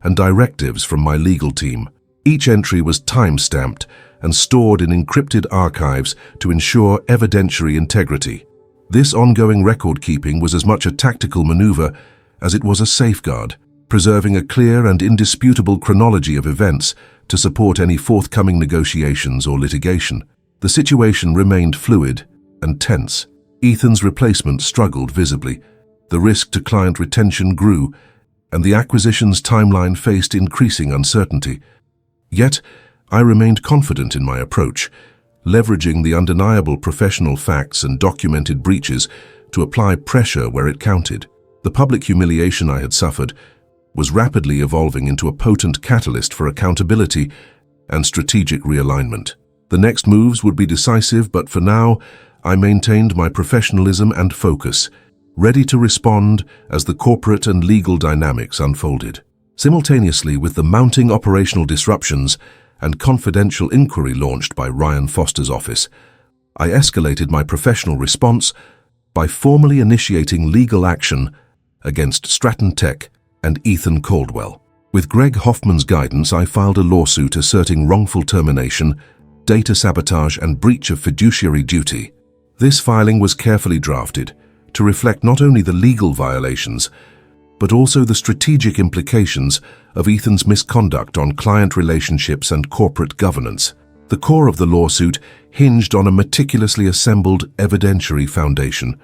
and directives from my legal team. Each entry was time-stamped and stored in encrypted archives to ensure evidentiary integrity. This ongoing record-keeping was as much a tactical maneuver as it was a safeguard, preserving a clear and indisputable chronology of events to support any forthcoming negotiations or litigation. The situation remained fluid and tense. Ethan's replacement struggled visibly. The risk to client retention grew, and the acquisition's timeline faced increasing uncertainty. Yet, I remained confident in my approach, leveraging the undeniable professional facts and documented breaches to apply pressure where it counted. The public humiliation I had suffered was rapidly evolving into a potent catalyst for accountability and strategic realignment. The next moves would be decisive, but for now, I maintained my professionalism and focus, ready to respond as the corporate and legal dynamics unfolded. Simultaneously with the mounting operational disruptions and confidential inquiry launched by Ryan Foster's office, I escalated my professional response by formally initiating legal action against Stratton Tech and Ethan Caldwell. With Greg Hoffman's guidance, I filed a lawsuit asserting wrongful termination, data sabotage, and breach of fiduciary duty. This filing was carefully drafted to reflect not only the legal violations, but also the strategic implications of Ethan's misconduct on client relationships and corporate governance. The core of the lawsuit hinged on a meticulously assembled evidentiary foundation.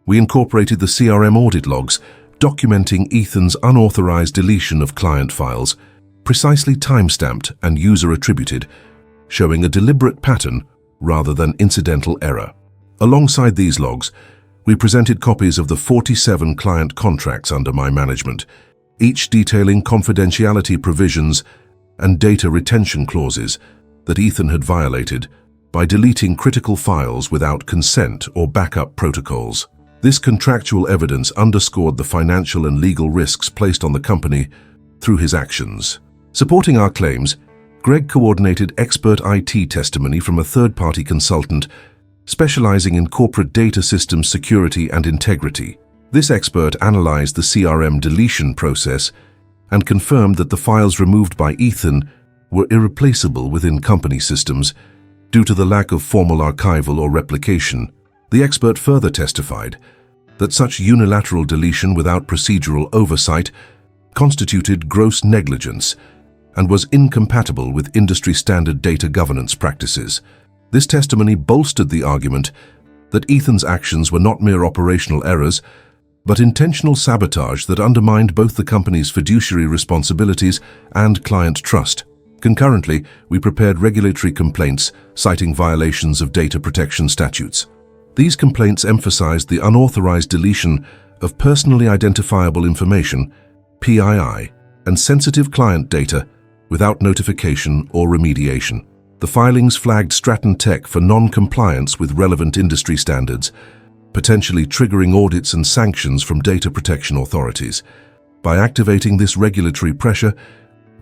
We incorporated the CRM audit logs, documenting Ethan's unauthorized deletion of client files, precisely time-stamped and user-attributed, showing a deliberate pattern rather than incidental error. Alongside these logs, we presented copies of the 47 client contracts under my management, each detailing confidentiality provisions and data retention clauses that Ethan had violated by deleting critical files without consent or backup protocols. This contractual evidence underscored the financial and legal risks placed on the company through his actions. Supporting our claims, Greg coordinated expert IT testimony from a third-party consultant specializing in corporate data systems security and integrity. This expert analyzed the CRM deletion process and confirmed that the files removed by Ethan were irreplaceable within company systems due to the lack of formal archival or replication. The expert further testified that such unilateral deletion without procedural oversight constituted gross negligence and was incompatible with industry-standard data governance practices. This testimony bolstered the argument that Ethan's actions were not mere operational errors, but intentional sabotage that undermined both the company's fiduciary responsibilities and client trust. Concurrently, we prepared regulatory complaints citing violations of data protection statutes. These complaints emphasized the unauthorized deletion of personally identifiable information, PII, and sensitive client data without notification or remediation. The filings flagged Stratton Tech for non-compliance with relevant industry standards, potentially triggering audits and sanctions from data protection authorities. By activating this regulatory pressure,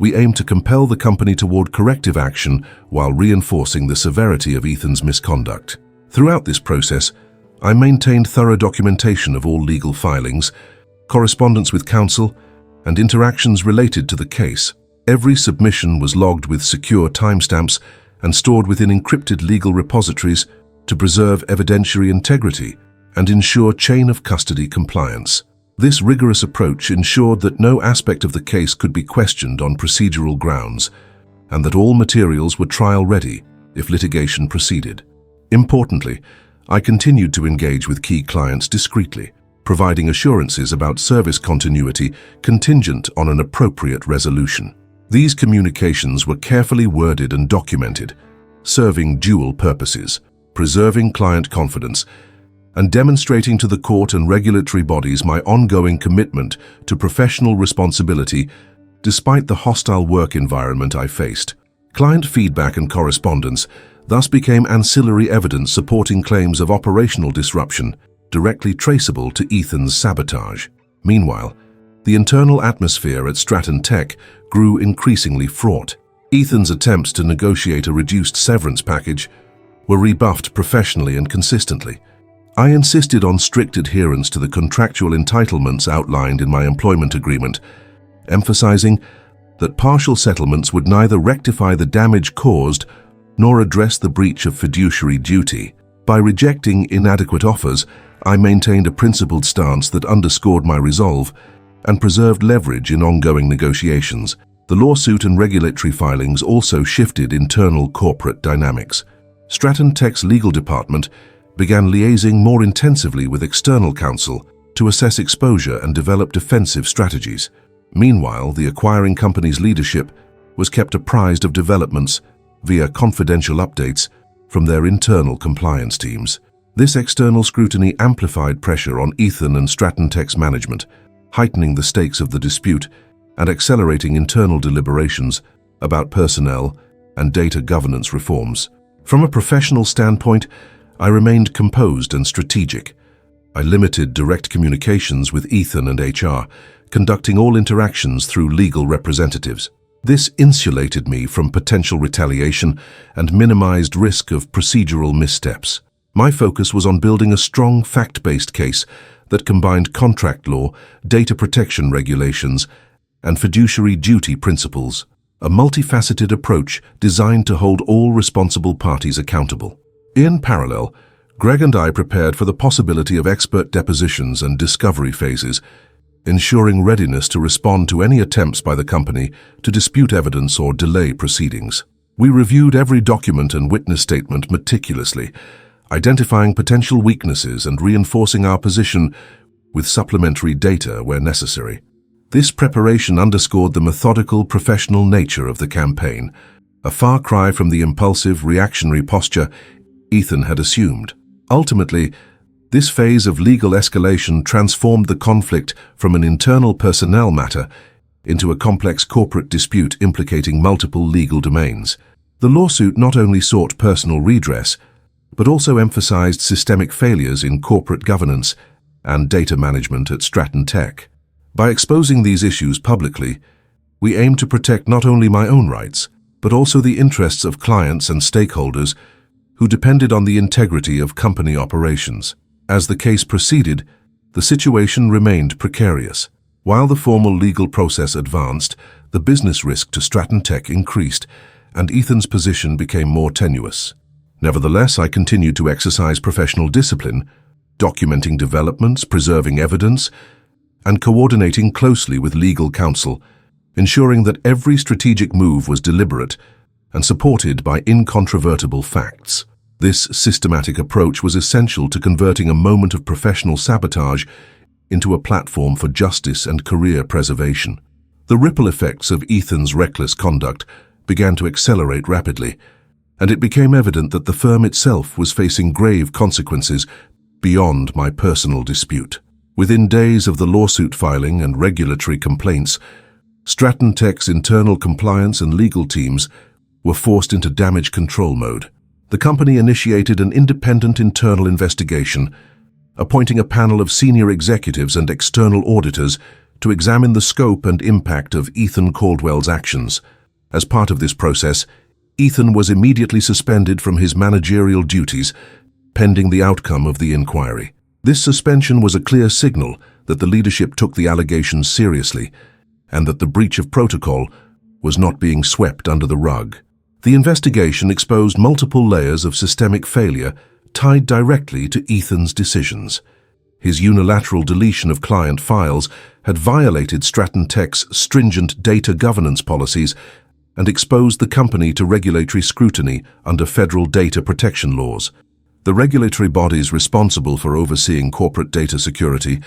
we aim to compel the company toward corrective action while reinforcing the severity of Ethan's misconduct. Throughout this process, I maintained thorough documentation of all legal filings, correspondence with counsel, and interactions related to the case. Every submission was logged with secure timestamps and stored within encrypted legal repositories to preserve evidentiary integrity and ensure chain of custody compliance. This rigorous approach ensured that no aspect of the case could be questioned on procedural grounds, and that all materials were trial-ready if litigation proceeded. Importantly, I continued to engage with key clients discreetly, providing assurances about service continuity contingent on an appropriate resolution. These communications were carefully worded and documented, serving dual purposes: preserving client confidence and demonstrating to the court and regulatory bodies my ongoing commitment to professional responsibility despite the hostile work environment I faced. Client feedback and correspondence thus became ancillary evidence supporting claims of operational disruption directly traceable to Ethan's sabotage. Meanwhile, the internal atmosphere at Stratton Tech grew increasingly fraught. Ethan's attempts to negotiate a reduced severance package were rebuffed professionally and consistently. I insisted on strict adherence to the contractual entitlements outlined in my employment agreement, emphasizing that partial settlements would neither rectify the damage caused nor address the breach of fiduciary duty. By rejecting inadequate offers, I maintained a principled stance that underscored my resolve and preserved leverage in ongoing negotiations. The lawsuit and regulatory filings also shifted internal corporate dynamics. Stratton Tech's legal department began liaising more intensively with external counsel to assess exposure and develop defensive strategies. Meanwhile, the acquiring company's leadership was kept apprised of developments via confidential updates from their internal compliance teams. This external scrutiny amplified pressure on Ethan and Stratton Tech's management, heightening the stakes of the dispute and accelerating internal deliberations about personnel and data governance reforms. From a professional standpoint, I remained composed and strategic. I limited direct communications with Ethan and HR, conducting all interactions through legal representatives. This insulated me from potential retaliation and minimized risk of procedural missteps. My focus was on building a strong fact-based case that combined contract law, data protection regulations, and fiduciary duty principles, a multifaceted approach designed to hold all responsible parties accountable. In parallel, Greg and I prepared for the possibility of expert depositions and discovery phases, ensuring readiness to respond to any attempts by the company to dispute evidence or delay proceedings. We reviewed every document and witness statement meticulously, identifying potential weaknesses and reinforcing our position with supplementary data where necessary. This preparation underscored the methodical, professional nature of the campaign, a far cry from the impulsive, reactionary posture Ethan had assumed. Ultimately, this phase of legal escalation transformed the conflict from an internal personnel matter into a complex corporate dispute implicating multiple legal domains. The lawsuit not only sought personal redress, but also emphasized systemic failures in corporate governance and data management at Stratton Tech. By exposing these issues publicly, we aim to protect not only my own rights, but also the interests of clients and stakeholders who depended on the integrity of company operations. As the case proceeded, the situation remained precarious. While the formal legal process advanced, the business risk to Stratton Tech increased, and Ethan's position became more tenuous. Nevertheless, I continued to exercise professional discipline, documenting developments, preserving evidence, and coordinating closely with legal counsel, ensuring that every strategic move was deliberate and supported by incontrovertible facts. This systematic approach was essential to converting a moment of professional sabotage into a platform for justice and career preservation. The ripple effects of Ethan's reckless conduct began to accelerate rapidly, and it became evident that the firm itself was facing grave consequences beyond my personal dispute. Within days of the lawsuit filing and regulatory complaints, Stratton Tech's internal compliance and legal teams were forced into damage control mode. The company initiated an independent internal investigation, appointing a panel of senior executives and external auditors to examine the scope and impact of Ethan Caldwell's actions. As part of this process, Ethan was immediately suspended from his managerial duties, pending the outcome of the inquiry. This suspension was a clear signal that the leadership took the allegations seriously and that the breach of protocol was not being swept under the rug. The investigation exposed multiple layers of systemic failure tied directly to Ethan's decisions. His unilateral deletion of client files had violated Stratton Tech's stringent data governance policies and exposed the company to regulatory scrutiny under federal data protection laws. The regulatory bodies responsible for overseeing corporate data security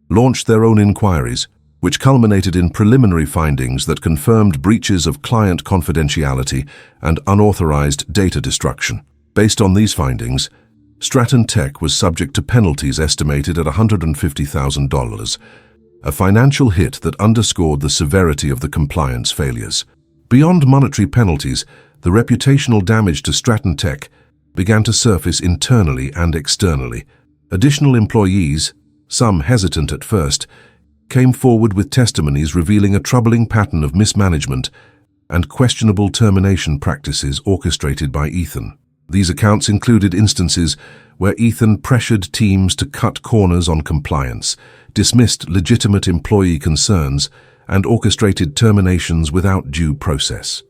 launched their own inquiries, which culminated in preliminary findings that confirmed breaches of client confidentiality and unauthorized data destruction. Based on these findings, Stratton Tech was subject to penalties estimated at $150,000, a financial hit that underscored the severity of the compliance failures. Beyond monetary penalties, the reputational damage to Stratton Tech began to surface internally and externally. Additional employees, some hesitant at first, came forward with testimonies revealing a troubling pattern of mismanagement and questionable termination practices orchestrated by Ethan. These accounts included instances where Ethan pressured teams to cut corners on compliance, dismissed legitimate employee concerns, and orchestrated terminations without due process.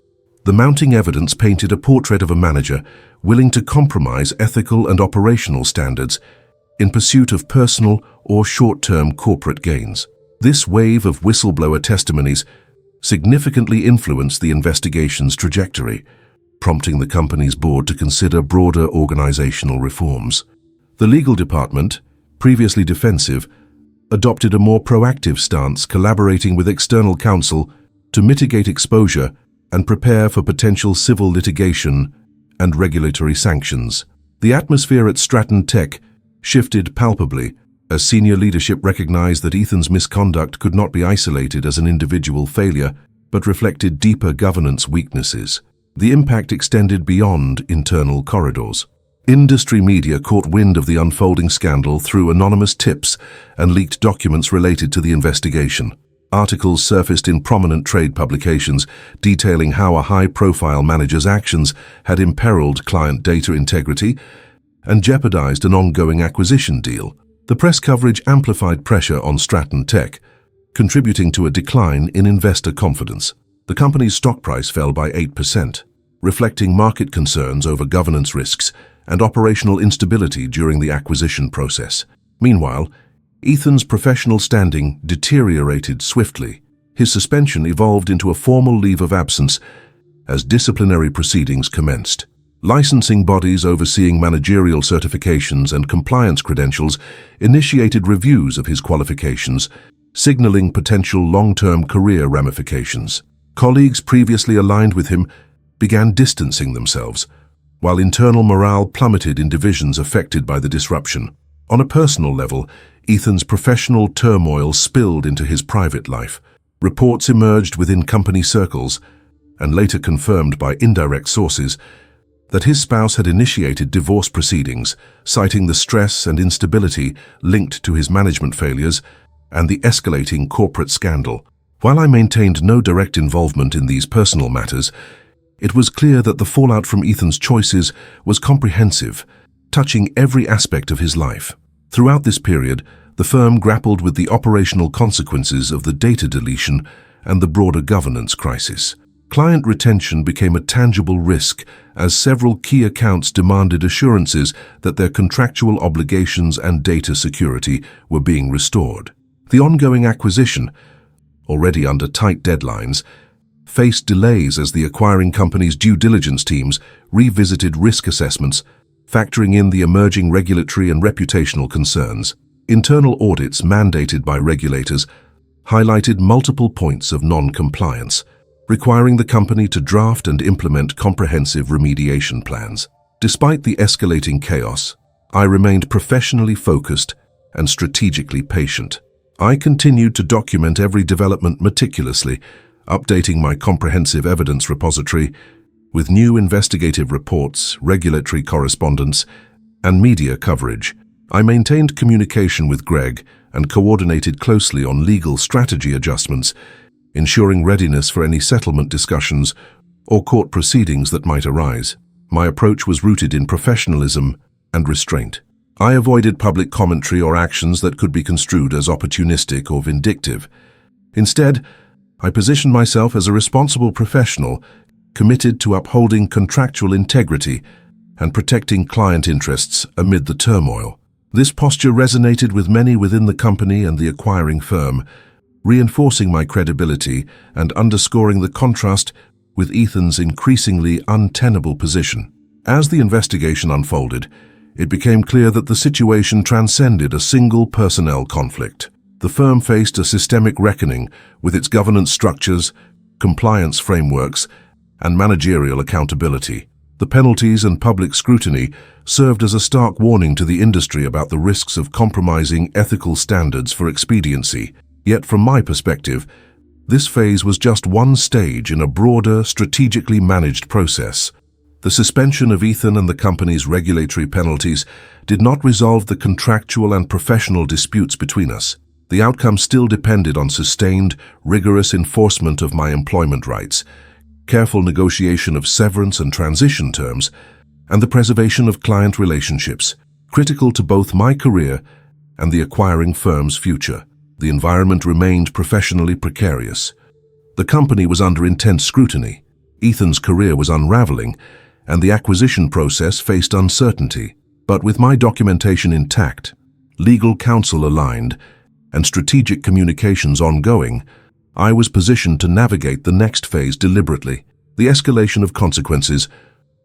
The mounting evidence painted a portrait of a manager willing to compromise ethical and operational standards in pursuit of personal or short-term corporate gains. This wave of whistleblower testimonies significantly influenced the investigation's trajectory, prompting the company's board to consider broader organizational reforms. The legal department, previously defensive, adopted a more proactive stance, collaborating with external counsel to mitigate exposure and prepare for potential civil litigation and regulatory sanctions. The atmosphere at Stratton Tech shifted palpably as senior leadership recognized that Ethan's misconduct could not be isolated as an individual failure, but reflected deeper governance weaknesses. The impact extended beyond internal corridors. Industry media caught wind of the unfolding scandal through anonymous tips and leaked documents related to the investigation. Articles surfaced in prominent trade publications detailing how a high-profile manager's actions had imperiled client data integrity and jeopardized an ongoing acquisition deal. The press coverage amplified pressure on Stratton Tech, contributing to a decline in investor confidence. The company's stock price fell by 8%, reflecting market concerns over governance risks and operational instability during the acquisition process. Meanwhile, Ethan's professional standing deteriorated swiftly. His suspension evolved into a formal leave of absence as disciplinary proceedings commenced. Licensing bodies overseeing managerial certifications and compliance credentials initiated reviews of his qualifications, signaling potential long-term career ramifications. Colleagues previously aligned with him began distancing themselves, while internal morale plummeted in divisions affected by the disruption. On a personal level, Ethan's professional turmoil spilled into his private life. Reports emerged within company circles, and later confirmed by indirect sources, that his spouse had initiated divorce proceedings, citing the stress and instability linked to his management failures and the escalating corporate scandal. While I maintained no direct involvement in these personal matters, it was clear that the fallout from Ethan's choices was comprehensive, touching every aspect of his life. Throughout this period, the firm grappled with the operational consequences of the data deletion and the broader governance crisis. Client retention became a tangible risk as several key accounts demanded assurances that their contractual obligations and data security were being restored. The ongoing acquisition, already under tight deadlines, faced delays as the acquiring company's due diligence teams revisited risk assessments, factoring in the emerging regulatory and reputational concerns. Internal audits mandated by regulators highlighted multiple points of non-compliance, requiring the company to draft and implement comprehensive remediation plans. Despite the escalating chaos, I remained professionally focused and strategically patient. I continued to document every development meticulously, updating my comprehensive evidence repository with new investigative reports, regulatory correspondence, and media coverage. I maintained communication with Greg and coordinated closely on legal strategy adjustments, ensuring readiness for any settlement discussions or court proceedings that might arise. My approach was rooted in professionalism and restraint. I avoided public commentary or actions that could be construed as opportunistic or vindictive. Instead, I positioned myself as a responsible professional, committed to upholding contractual integrity and protecting client interests amid the turmoil. This posture resonated with many within the company and the acquiring firm, reinforcing my credibility and underscoring the contrast with Ethan's increasingly untenable position. As the investigation unfolded, it became clear that the situation transcended a single personnel conflict. The firm faced a systemic reckoning with its governance structures, compliance frameworks, and managerial accountability. The penalties and public scrutiny served as a stark warning to the industry about the risks of compromising ethical standards for expediency. Yet from my perspective, this phase was just one stage in a broader, strategically managed process. The suspension of Ethan and the company's regulatory penalties did not resolve the contractual and professional disputes between us. The outcome still depended on sustained, rigorous enforcement of my employment rights, careful negotiation of severance and transition terms, and the preservation of client relationships, critical to both my career and the acquiring firm's future. The environment remained professionally precarious. The company was under intense scrutiny, Ethan's career was unraveling, and the acquisition process faced uncertainty. But with my documentation intact, legal counsel aligned, and strategic communications ongoing, I was positioned to navigate the next phase deliberately. The escalation of consequences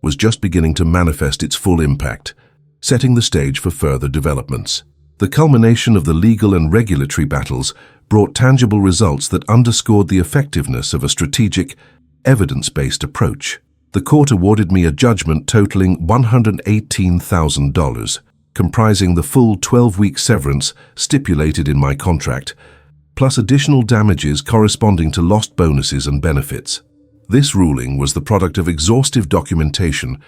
was just beginning to manifest its full impact, setting the stage for further developments. The culmination of the legal and regulatory battles brought tangible results that underscored the effectiveness of a strategic, evidence-based approach. The court awarded me a judgment totaling $118,000, comprising the full 12-week severance stipulated in my contract, plus additional damages corresponding to lost bonuses and benefits. This ruling was the product of exhaustive documentation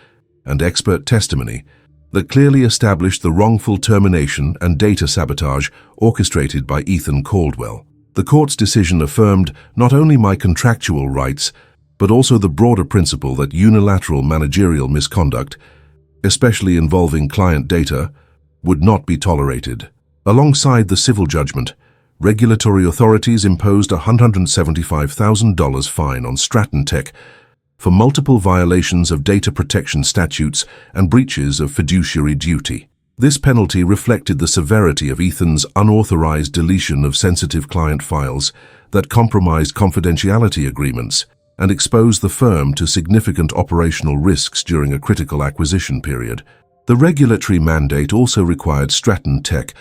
and expert testimony that clearly established the wrongful termination and data sabotage orchestrated by Ethan Caldwell. The court's decision affirmed not only my contractual rights, but also the broader principle that unilateral managerial misconduct, especially involving client data, would not be tolerated. Alongside the civil judgment, regulatory authorities imposed a $175,000 fine on Stratton Tech for multiple violations of data protection statutes and breaches of fiduciary duty. This penalty reflected the severity of Ethan's unauthorized deletion of sensitive client files that compromised confidentiality agreements and exposed the firm to significant operational risks during a critical acquisition period. The regulatory mandate also required Stratton Tech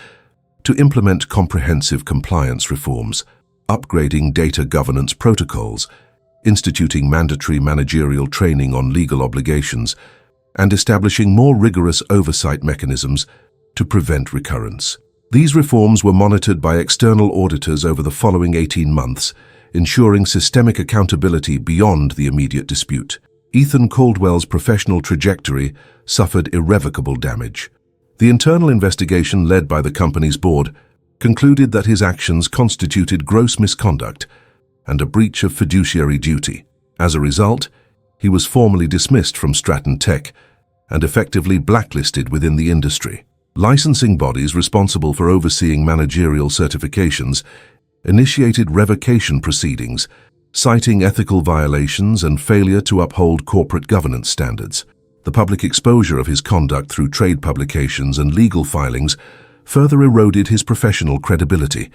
to implement comprehensive compliance reforms, upgrading data governance protocols, instituting mandatory managerial training on legal obligations, and establishing more rigorous oversight mechanisms to prevent recurrence. These reforms were monitored by external auditors over the following 18 months, ensuring systemic accountability beyond the immediate dispute. Ethan Caldwell's professional trajectory suffered irrevocable damage. The internal investigation led by the company's board concluded that his actions constituted gross misconduct and a breach of fiduciary duty. As a result, he was formally dismissed from Stratton Tech and effectively blacklisted within the industry. Licensing bodies responsible for overseeing managerial certifications initiated revocation proceedings, citing ethical violations and failure to uphold corporate governance standards. The public exposure of his conduct through trade publications and legal filings further eroded his professional credibility,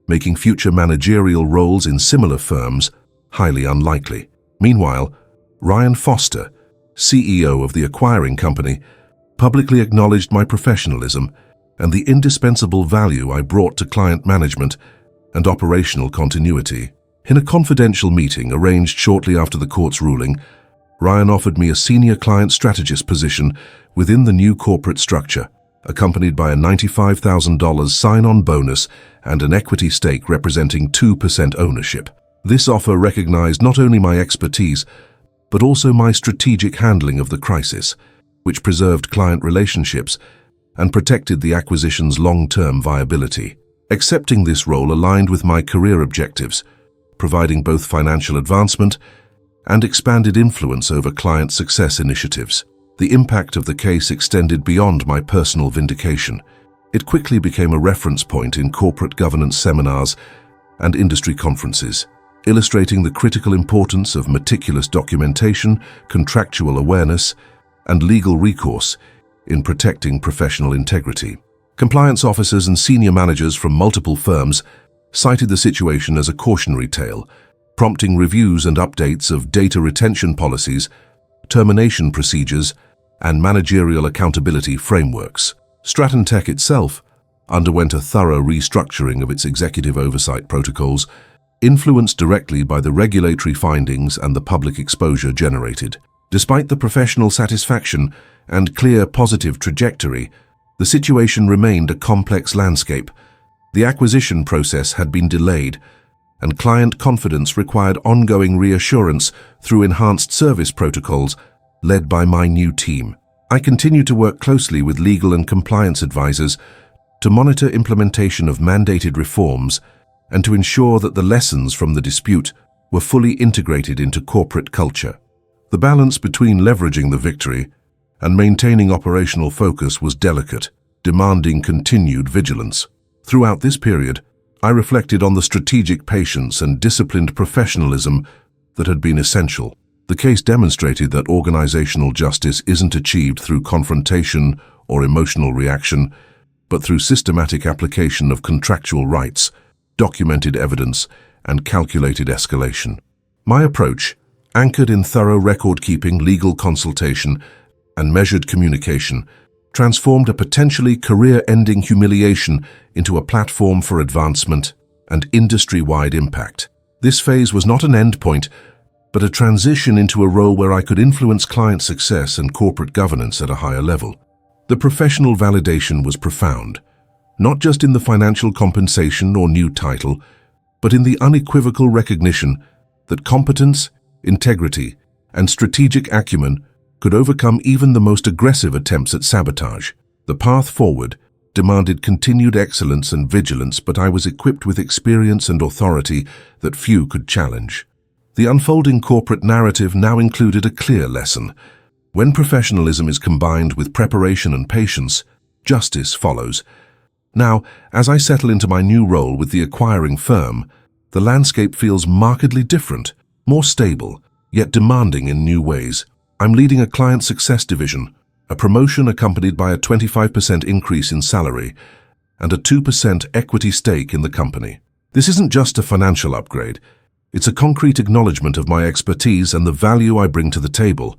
making future managerial roles in similar firms highly unlikely. Meanwhile, Ryan Foster, CEO of the acquiring company, publicly acknowledged my professionalism and the indispensable value I brought to client management and operational continuity. In a confidential meeting arranged shortly after the court's ruling, Ryan offered me a senior client strategist position within the new corporate structure, accompanied by a $95,000 sign-on bonus and an equity stake representing 2% ownership. This offer recognized not only my expertise, but also my strategic handling of the crisis, which preserved client relationships and protected the acquisition's long-term viability. Accepting this role aligned with my career objectives, providing both financial advancement and expanded influence over client success initiatives. The impact of the case extended beyond my personal vindication. It quickly became a reference point in corporate governance seminars and industry conferences, illustrating the critical importance of meticulous documentation, contractual awareness, and legal recourse in protecting professional integrity. Compliance officers and senior managers from multiple firms cited the situation as a cautionary tale, prompting reviews and updates of data retention policies, termination procedures, and managerial accountability frameworks. Stratton Tech itself underwent a thorough restructuring of its executive oversight protocols, influenced directly by the regulatory findings and the public exposure generated. Despite the professional satisfaction and clear positive trajectory, the situation remained a complex landscape. The acquisition process had been delayed, and client confidence required ongoing reassurance through enhanced service protocols led by my new team. I continue to work closely with legal and compliance advisors to monitor implementation of mandated reforms and to ensure that the lessons from the dispute were fully integrated into corporate culture. The balance between leveraging the victory and maintaining operational focus was delicate, demanding continued vigilance. Throughout this period, I reflected on the strategic patience and disciplined professionalism that had been essential. The case demonstrated that organizational justice isn't achieved through confrontation or emotional reaction, but through systematic application of contractual rights, documented evidence, and calculated escalation. My approach, anchored in thorough record-keeping, legal consultation, and measured communication, transformed a potentially career-ending humiliation into a platform for advancement and industry-wide impact. This phase was not an endpoint, but a transition into a role where I could influence client success and corporate governance at a higher level. The professional validation was profound, not just in the financial compensation or new title, but in the unequivocal recognition that competence, integrity, and strategic acumen could overcome even the most aggressive attempts at sabotage. The path forward demanded continued excellence and vigilance, but I was equipped with experience and authority that few could challenge. The unfolding corporate narrative now included a clear lesson. When professionalism is combined with preparation and patience, justice follows. Now, as I settle into my new role with the acquiring firm, the landscape feels markedly different, more stable, yet demanding in new ways. I'm leading a client success division, a promotion accompanied by a 25% increase in salary and a 2% equity stake in the company. This isn't just a financial upgrade. It's a concrete acknowledgement of my expertise and the value I bring to the table.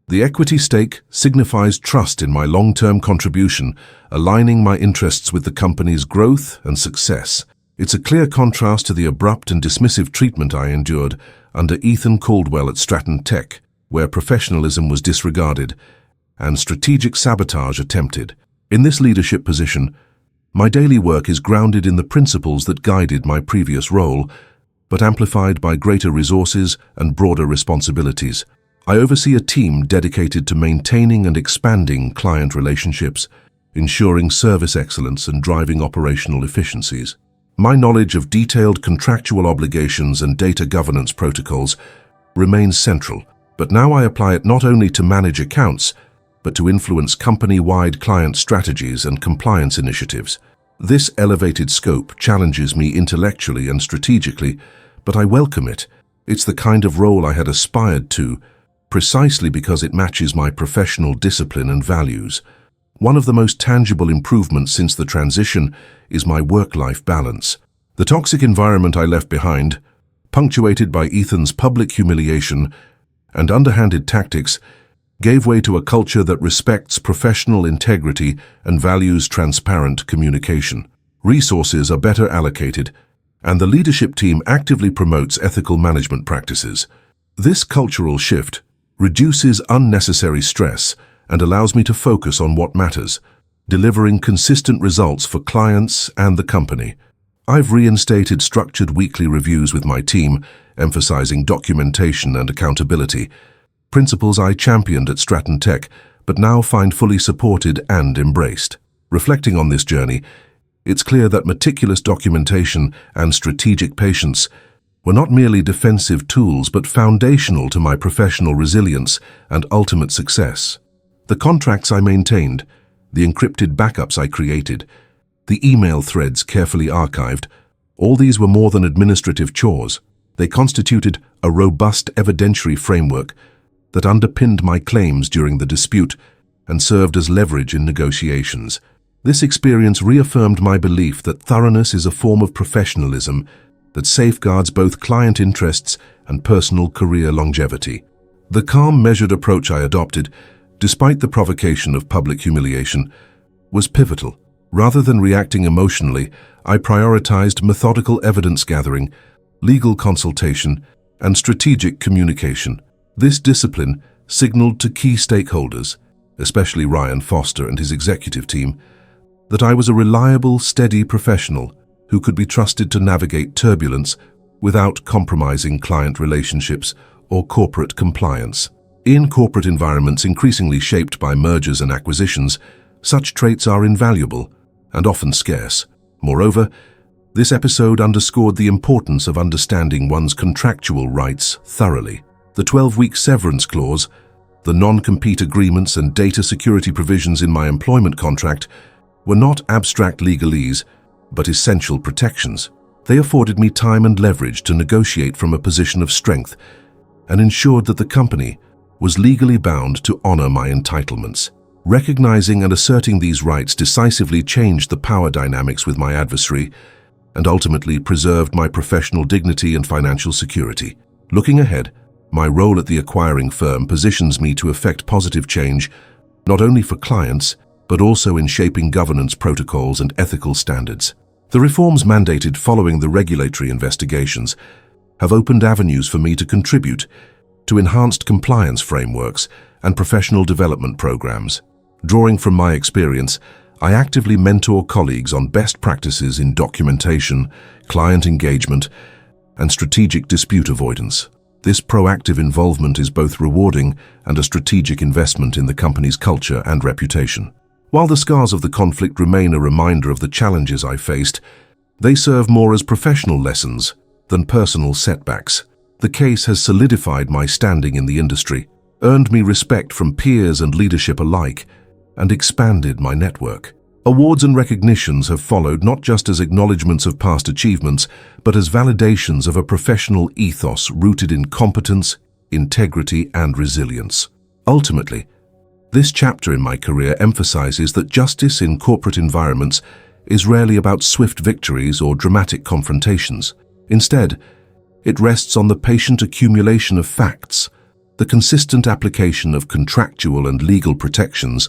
The equity stake signifies trust in my long-term contribution, aligning my interests with the company's growth and success. It's a clear contrast to the abrupt and dismissive treatment I endured under Ethan Caldwell at Stratton Tech, where professionalism was disregarded and strategic sabotage attempted. In this leadership position, my daily work is grounded in the principles that guided my previous role, but amplified by greater resources and broader responsibilities. I oversee a team dedicated to maintaining and expanding client relationships, ensuring service excellence and driving operational efficiencies. My knowledge of detailed contractual obligations and data governance protocols remains central, but now I apply it not only to manage accounts, but to influence company-wide client strategies and compliance initiatives. This elevated scope challenges me intellectually and strategically, but I welcome it. It's the kind of role I had aspired to, precisely because it matches my professional discipline and values. One of the most tangible improvements since the transition is my work-life balance. The toxic environment I left behind, punctuated by Ethan's public humiliation and underhanded tactics, gave way to a culture that respects professional integrity and values transparent communication. Resources are better allocated, and the leadership team actively promotes ethical management practices. This cultural shift reduces unnecessary stress and allows me to focus on what matters, delivering consistent results for clients and the company. I've reinstated structured weekly reviews with my team, emphasizing documentation and accountability, principles I championed at Stratton Tech, but now find fully supported and embraced. Reflecting on this journey, it's clear that meticulous documentation and strategic patience were not merely defensive tools but foundational to my professional resilience and ultimate success. The contracts I maintained, the encrypted backups I created, the email threads carefully archived, all these were more than administrative chores. They constituted a robust evidentiary framework that underpinned my claims during the dispute and served as leverage in negotiations. This experience reaffirmed my belief that thoroughness is a form of professionalism that safeguards both client interests and personal career longevity. The calm, measured approach I adopted, despite the provocation of public humiliation, was pivotal. Rather than reacting emotionally, I prioritized methodical evidence gathering, legal consultation, and strategic communication. This discipline signaled to key stakeholders, especially Ryan Foster and his executive team, that I was a reliable, steady professional who could be trusted to navigate turbulence without compromising client relationships or corporate compliance. In corporate environments increasingly shaped by mergers and acquisitions, such traits are invaluable and often scarce. Moreover, this episode underscored the importance of understanding one's contractual rights thoroughly. The 12-week severance clause, the non-compete agreements and data security provisions in my employment contract were not abstract legalese, but essential protections. They afforded me time and leverage to negotiate from a position of strength and ensured that the company was legally bound to honor my entitlements. Recognizing and asserting these rights decisively changed the power dynamics with my adversary and ultimately preserved my professional dignity and financial security. Looking ahead, my role at the acquiring firm positions me to effect positive change not only for clients, but also in shaping governance protocols and ethical standards. The reforms mandated following the regulatory investigations have opened avenues for me to contribute to enhanced compliance frameworks and professional development programs. Drawing from my experience, I actively mentor colleagues on best practices in documentation, client engagement, and strategic dispute avoidance. This proactive involvement is both rewarding and a strategic investment in the company's culture and reputation. While the scars of the conflict remain a reminder of the challenges I faced, they serve more as professional lessons than personal setbacks. The case has solidified my standing in the industry, earned me respect from peers and leadership alike, and expanded my network. Awards and recognitions have followed not just as acknowledgements of past achievements, but as validations of a professional ethos rooted in competence, integrity, and resilience. Ultimately, this chapter in my career emphasizes that justice in corporate environments is rarely about swift victories or dramatic confrontations. Instead, it rests on the patient accumulation of facts, the consistent application of contractual and legal protections,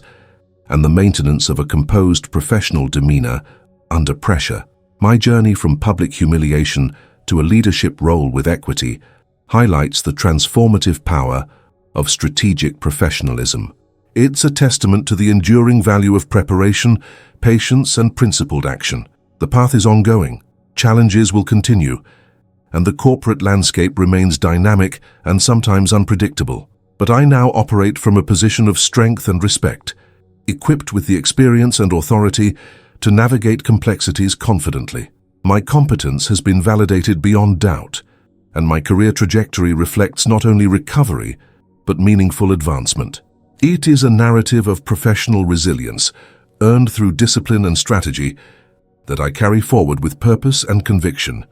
and the maintenance of a composed professional demeanor under pressure. My journey from public humiliation to a leadership role with equity highlights the transformative power of strategic professionalism. It's a testament to the enduring value of preparation, patience, and principled action. The path is ongoing, challenges will continue, and the corporate landscape remains dynamic and sometimes unpredictable. But I now operate from a position of strength and respect, equipped with the experience and authority to navigate complexities confidently. My competence has been validated beyond doubt, and my career trajectory reflects not only recovery, but meaningful advancement. It is a narrative of professional resilience, earned through discipline and strategy, that I carry forward with purpose and conviction.